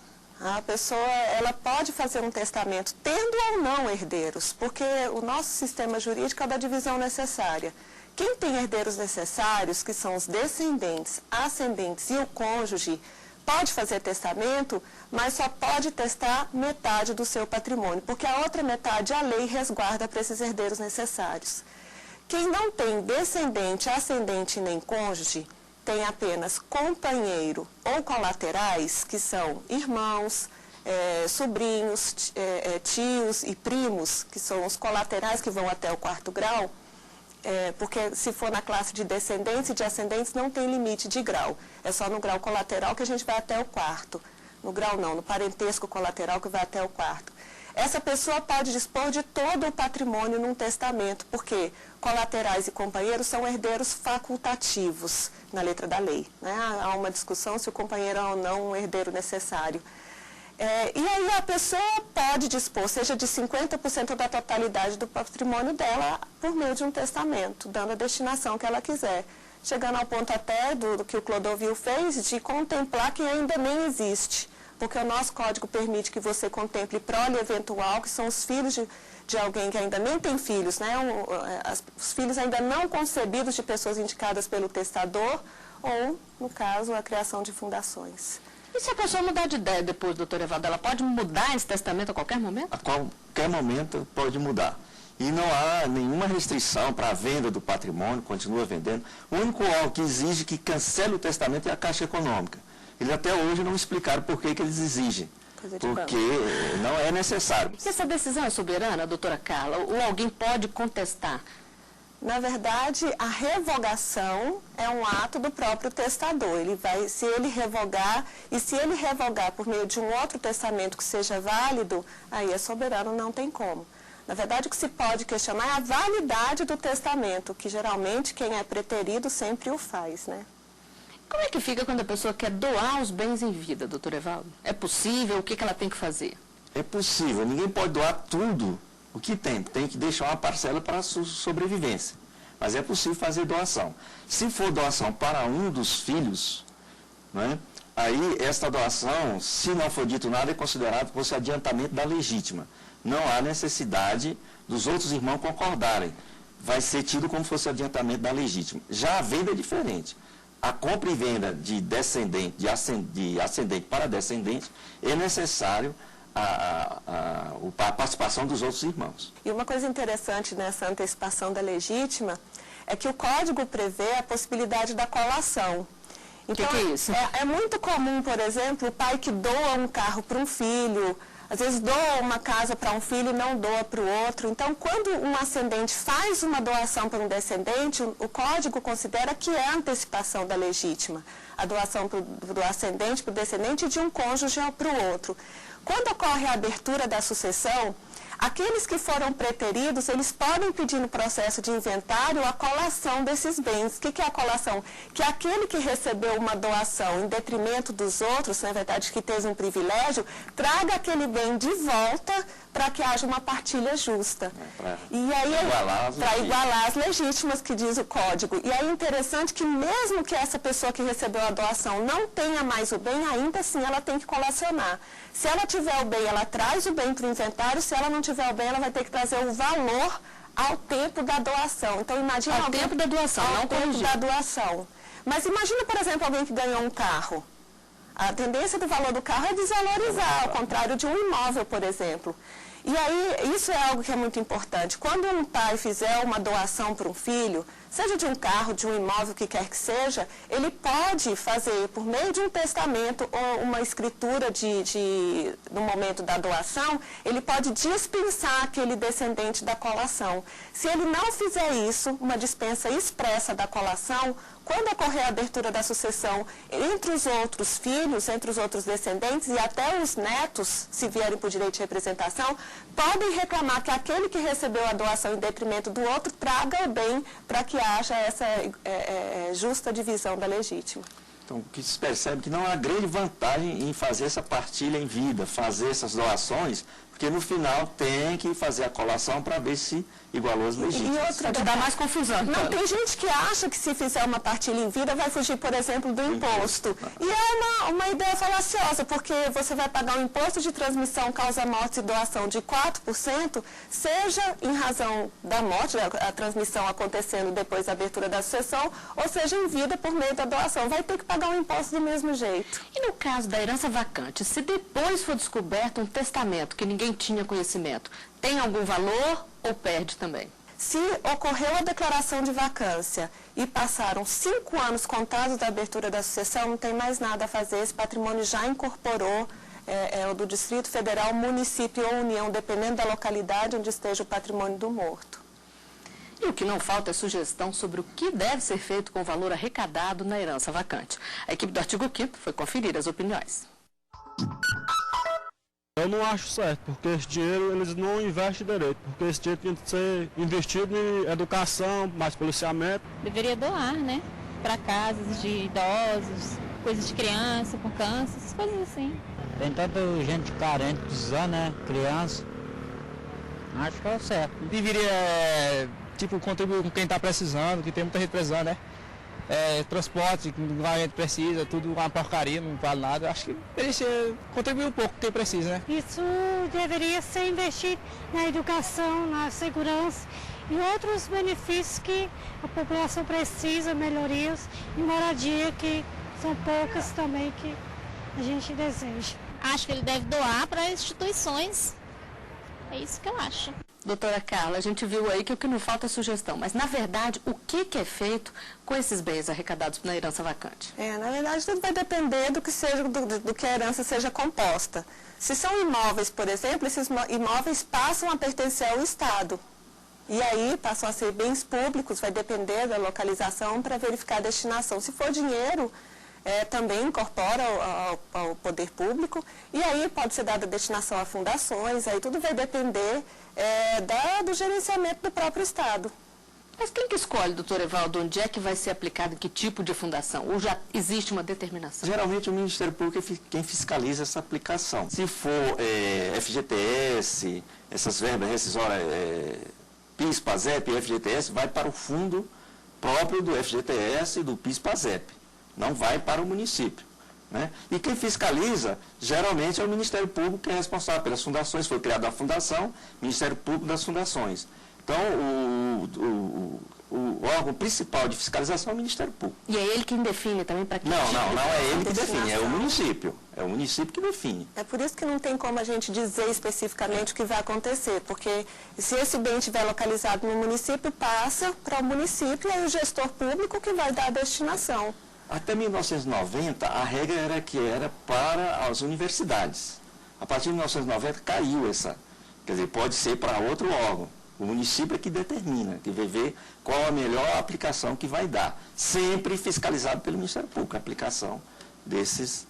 A pessoa ela pode fazer um testamento tendo ou não herdeiros, porque o nosso sistema jurídico é da divisão necessária. Quem tem herdeiros necessários, que são os descendentes, ascendentes e o cônjuge, pode fazer testamento, mas só pode testar metade do seu patrimônio, porque a outra metade a lei resguarda para esses herdeiros necessários. Quem não tem descendente, ascendente nem cônjuge, tem apenas companheiro ou colaterais, que são irmãos, sobrinhos, tios e primos, que são os colaterais que vão até o 4º grau, porque se for na classe de descendentes e de ascendentes não tem limite de grau, é só no grau colateral que a gente vai até o 4º, no grau não, no parentesco colateral que vai até o 4º. Essa pessoa pode dispor de todo o patrimônio num testamento, porque colaterais e companheiros são herdeiros facultativos na letra da lei, né? Há uma discussão se o companheiro é ou não um herdeiro necessário. E aí a pessoa pode dispor, seja de 50% da totalidade do patrimônio dela, por meio de um testamento, dando a destinação que ela quiser. Chegando ao ponto até do que o Clodovil fez, de contemplar quem ainda nem existe. Porque o nosso código permite que você contemple prole eventual, que são os filhos de alguém que ainda nem tem filhos, né? Os filhos ainda não concebidos de pessoas indicadas pelo testador, ou, no caso, a criação de fundações. E se a pessoa mudar de ideia depois, doutor Evaldo, ela pode mudar esse testamento a qualquer momento? A qualquer momento pode mudar. E não há nenhuma restrição para a venda do patrimônio, continua vendendo. O único órgão que exige que cancele o testamento é a Caixa Econômica. Eles até hoje não explicaram por que eles exigem. Porque não é necessário. E essa decisão é soberana, doutora Carla? Ou alguém pode contestar? Na verdade, a revogação é um ato do próprio testador. Se ele revogar, e se ele revogar por meio de um outro testamento que seja válido, aí é soberano, não tem como. Na verdade, o que se pode questionar é a validade do testamento, que geralmente quem é preterido sempre o faz, né? Como é que fica quando a pessoa quer doar os bens em vida, doutor Evaldo? É possível? O que ela tem que fazer? É possível. Ninguém pode doar tudo o que tem. Tem que deixar uma parcela para a sobrevivência. Mas é possível fazer doação. Se for doação para um dos filhos, né, aí esta doação, se não for dito nada, é considerado como adiantamento da legítima. Não há necessidade dos outros irmãos concordarem. Vai ser tido como se fosse adiantamento da legítima. Já a venda é diferente. A compra e venda de descendente, de ascendente para descendente, é necessário a participação dos outros irmãos. E uma coisa interessante nessa antecipação da legítima é que o Código prevê a possibilidade da colação. Então, que é isso? É muito comum, por exemplo, o pai que doa um carro para um filho, às vezes doa uma casa para um filho e não doa para o outro. Então, quando um ascendente faz uma doação para um descendente, o Código considera que é a antecipação da legítima. A doação do ascendente para o descendente e de um cônjuge para o outro. Quando ocorre a abertura da sucessão, aqueles que foram preteridos, eles podem pedir no processo de inventário a colação desses bens. O que é a colação? Que aquele que recebeu uma doação em detrimento dos outros, na verdade que teve um privilégio, traga aquele bem de volta para que haja uma partilha justa. Para igualar as legítimas, que diz o Código. E aí é interessante que mesmo que essa pessoa que recebeu a doação não tenha mais o bem, ainda assim ela tem que colacionar. Se ela tiver o bem, ela traz o bem para o inventário. Se ela não tiver o bem, ela vai ter que trazer o valor ao tempo da doação. Então, imagina ao tempo da doação, ao não tempo corrigir. da doação. Mas imagina, por exemplo, alguém que ganhou um carro. A tendência do valor do carro é desvalorizar, ao contrário de um imóvel, por exemplo. E aí, isso é algo que é muito importante. Quando um pai fizer uma doação para um filho, seja de um carro, de um imóvel, o que quer que seja, ele pode fazer, por meio de um testamento ou uma escritura no momento da doação, ele pode dispensar aquele descendente da colação. Se ele não fizer isso, uma dispensa expressa da colação, quando ocorrer a abertura da sucessão entre os outros filhos, entre os outros descendentes e até os netos, se vierem por direito de representação, podem reclamar que aquele que recebeu a doação em detrimento do outro traga o bem para que haja essa justa divisão da legítima. Então, o que se percebe é que não há grande vantagem em fazer essa partilha em vida, fazer essas doações, porque no final tem que fazer a colação para ver se igualou as legítimas. E outra, dá mais confusão. Não, tem gente que acha que se fizer uma partilha em vida vai fugir, por exemplo, do imposto. E é uma ideia falaciosa, porque você vai pagar um imposto de transmissão, causa morte e doação de 4%, seja em razão da morte, a transmissão acontecendo depois da abertura da sucessão, ou seja em vida por meio da doação. Vai ter que pagar um imposto do mesmo jeito. E no caso da herança vacante, se depois for descoberto um testamento que ninguém tinha conhecimento, tem algum valor ou perde também? Se ocorreu a declaração de vacância e passaram 5 anos contados da abertura da sucessão, não tem mais nada a fazer, esse patrimônio já incorporou o do Distrito Federal, município ou União, dependendo da localidade onde esteja o patrimônio do morto. E o que não falta é sugestão sobre o que deve ser feito com o valor arrecadado na herança vacante. A equipe do Artigo 5º foi conferir as opiniões. Eu não acho certo, porque esse dinheiro eles não investem direito, porque esse dinheiro tem que ser investido em educação, mais policiamento. Deveria doar, né? Para casas de idosos, coisas de criança, com câncer, essas coisas assim. Tem tanta gente carente precisando, né? Criança. Acho que é o certo. Deveria, contribuir com quem está precisando, que tem muita gente precisando, né? Transporte, que a gente precisa, tudo uma porcaria, não vale nada. Acho que deveria contribuir um pouco com quem precisa, né? Isso deveria ser investido na educação, na segurança e outros benefícios que a população precisa, melhorias e moradia, que são poucas também que a gente deseja. Acho que ele deve doar para instituições. É isso que eu acho. Doutora Carla, a gente viu aí que o que não falta é sugestão, mas na verdade o que é feito com esses bens arrecadados na herança vacante? Na verdade tudo vai depender do que a herança seja composta. Se são imóveis, por exemplo, esses imóveis passam a pertencer ao Estado. E aí passam a ser bens públicos, vai depender da localização para verificar a destinação. Se for dinheiro, também incorpora ao poder público, e aí pode ser dada destinação a fundações, aí tudo vai depender do gerenciamento do próprio Estado. Mas quem que escolhe, doutor Evaldo, onde é que vai ser aplicado, em que tipo de fundação? Ou já existe uma determinação? Geralmente o Ministério Público é quem fiscaliza essa aplicação. Se for FGTS, essas verbas rescisórias, PIS, PASEP e FGTS, vai para o fundo próprio do FGTS e do PIS, PASEP. Não vai para o município. Né? E quem fiscaliza, geralmente, é o Ministério Público, que é responsável pelas fundações. Foi criada a fundação, Ministério Público das Fundações. Então, o órgão principal de fiscalização é o Ministério Público. E é ele quem define também para que... Não é ele que define, é o município. É o município que define. É por isso que não tem como a gente dizer especificamente o que vai acontecer, porque se esse bem estiver localizado no município, passa para o município e aí o gestor público que vai dar a destinação. Até 1990, a regra era que era para as universidades. A partir de 1990, caiu essa. Quer dizer, pode ser para outro órgão. O município é que determina, que vai ver qual a melhor aplicação que vai dar. Sempre fiscalizado pelo Ministério Público, a aplicação desses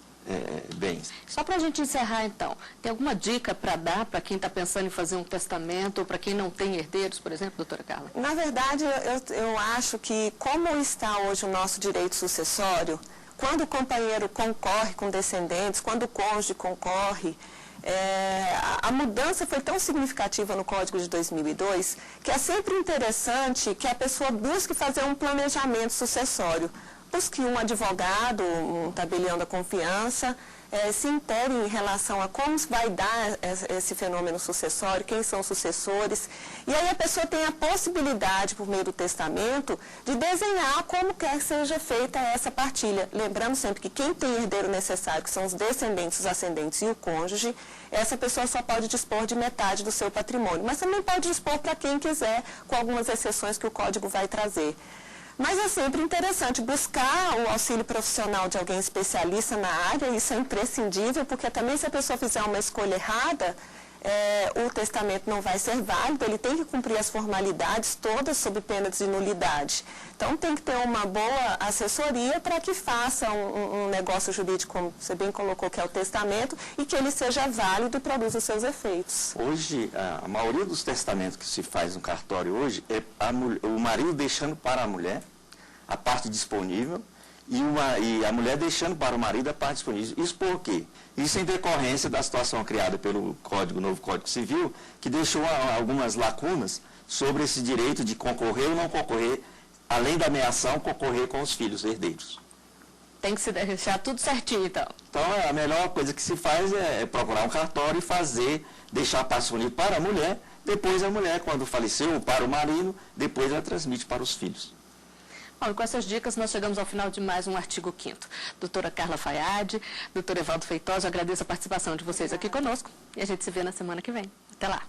bens. Só para a gente encerrar, então, tem alguma dica para dar para quem está pensando em fazer um testamento ou para quem não tem herdeiros, por exemplo, doutora Carla? Na verdade, eu acho que, como está hoje o nosso direito sucessório, quando o companheiro concorre com descendentes, quando o cônjuge concorre, a mudança foi tão significativa no Código de 2002 que é sempre interessante que a pessoa busque fazer um planejamento sucessório. Busque um advogado, um tabelião da confiança, se intere em relação a como vai dar esse fenômeno sucessório, quem são os sucessores. E aí a pessoa tem a possibilidade, por meio do testamento, de desenhar como quer que seja feita essa partilha. Lembrando sempre que quem tem herdeiro necessário, que são os descendentes, os ascendentes e o cônjuge, essa pessoa só pode dispor de metade do seu patrimônio. Mas também pode dispor para quem quiser, com algumas exceções que o Código vai trazer. Mas é sempre interessante buscar o auxílio profissional de alguém especialista na área, isso é imprescindível, porque também se a pessoa fizer uma escolha errada, o testamento não vai ser válido, ele tem que cumprir as formalidades todas sob pena de nulidade. Então tem que ter uma boa assessoria para que faça um negócio jurídico, como você bem colocou, que é o testamento, e que ele seja válido e produza os seus efeitos. Hoje, a maioria dos testamentos que se faz no cartório hoje é o marido deixando para a mulher a parte disponível e a mulher deixando para o marido a parte disponível. Isso por quê? Isso em decorrência da situação criada pelo novo Código Civil, que deixou algumas lacunas sobre esse direito de concorrer ou não concorrer, além da meação, concorrer com os filhos herdeiros. Tem que se deixar tudo certinho, então. Então, a melhor coisa que se faz é procurar um cartório e deixar a parte disponível para a mulher, depois a mulher, quando faleceu, para o marido, depois ela transmite para os filhos. Bom, e com essas dicas nós chegamos ao final de mais um Artigo 5º. Doutora Carla Fayad, doutor Evaldo Feitosa, eu agradeço a participação de vocês aqui conosco e a gente se vê na semana que vem. Até lá.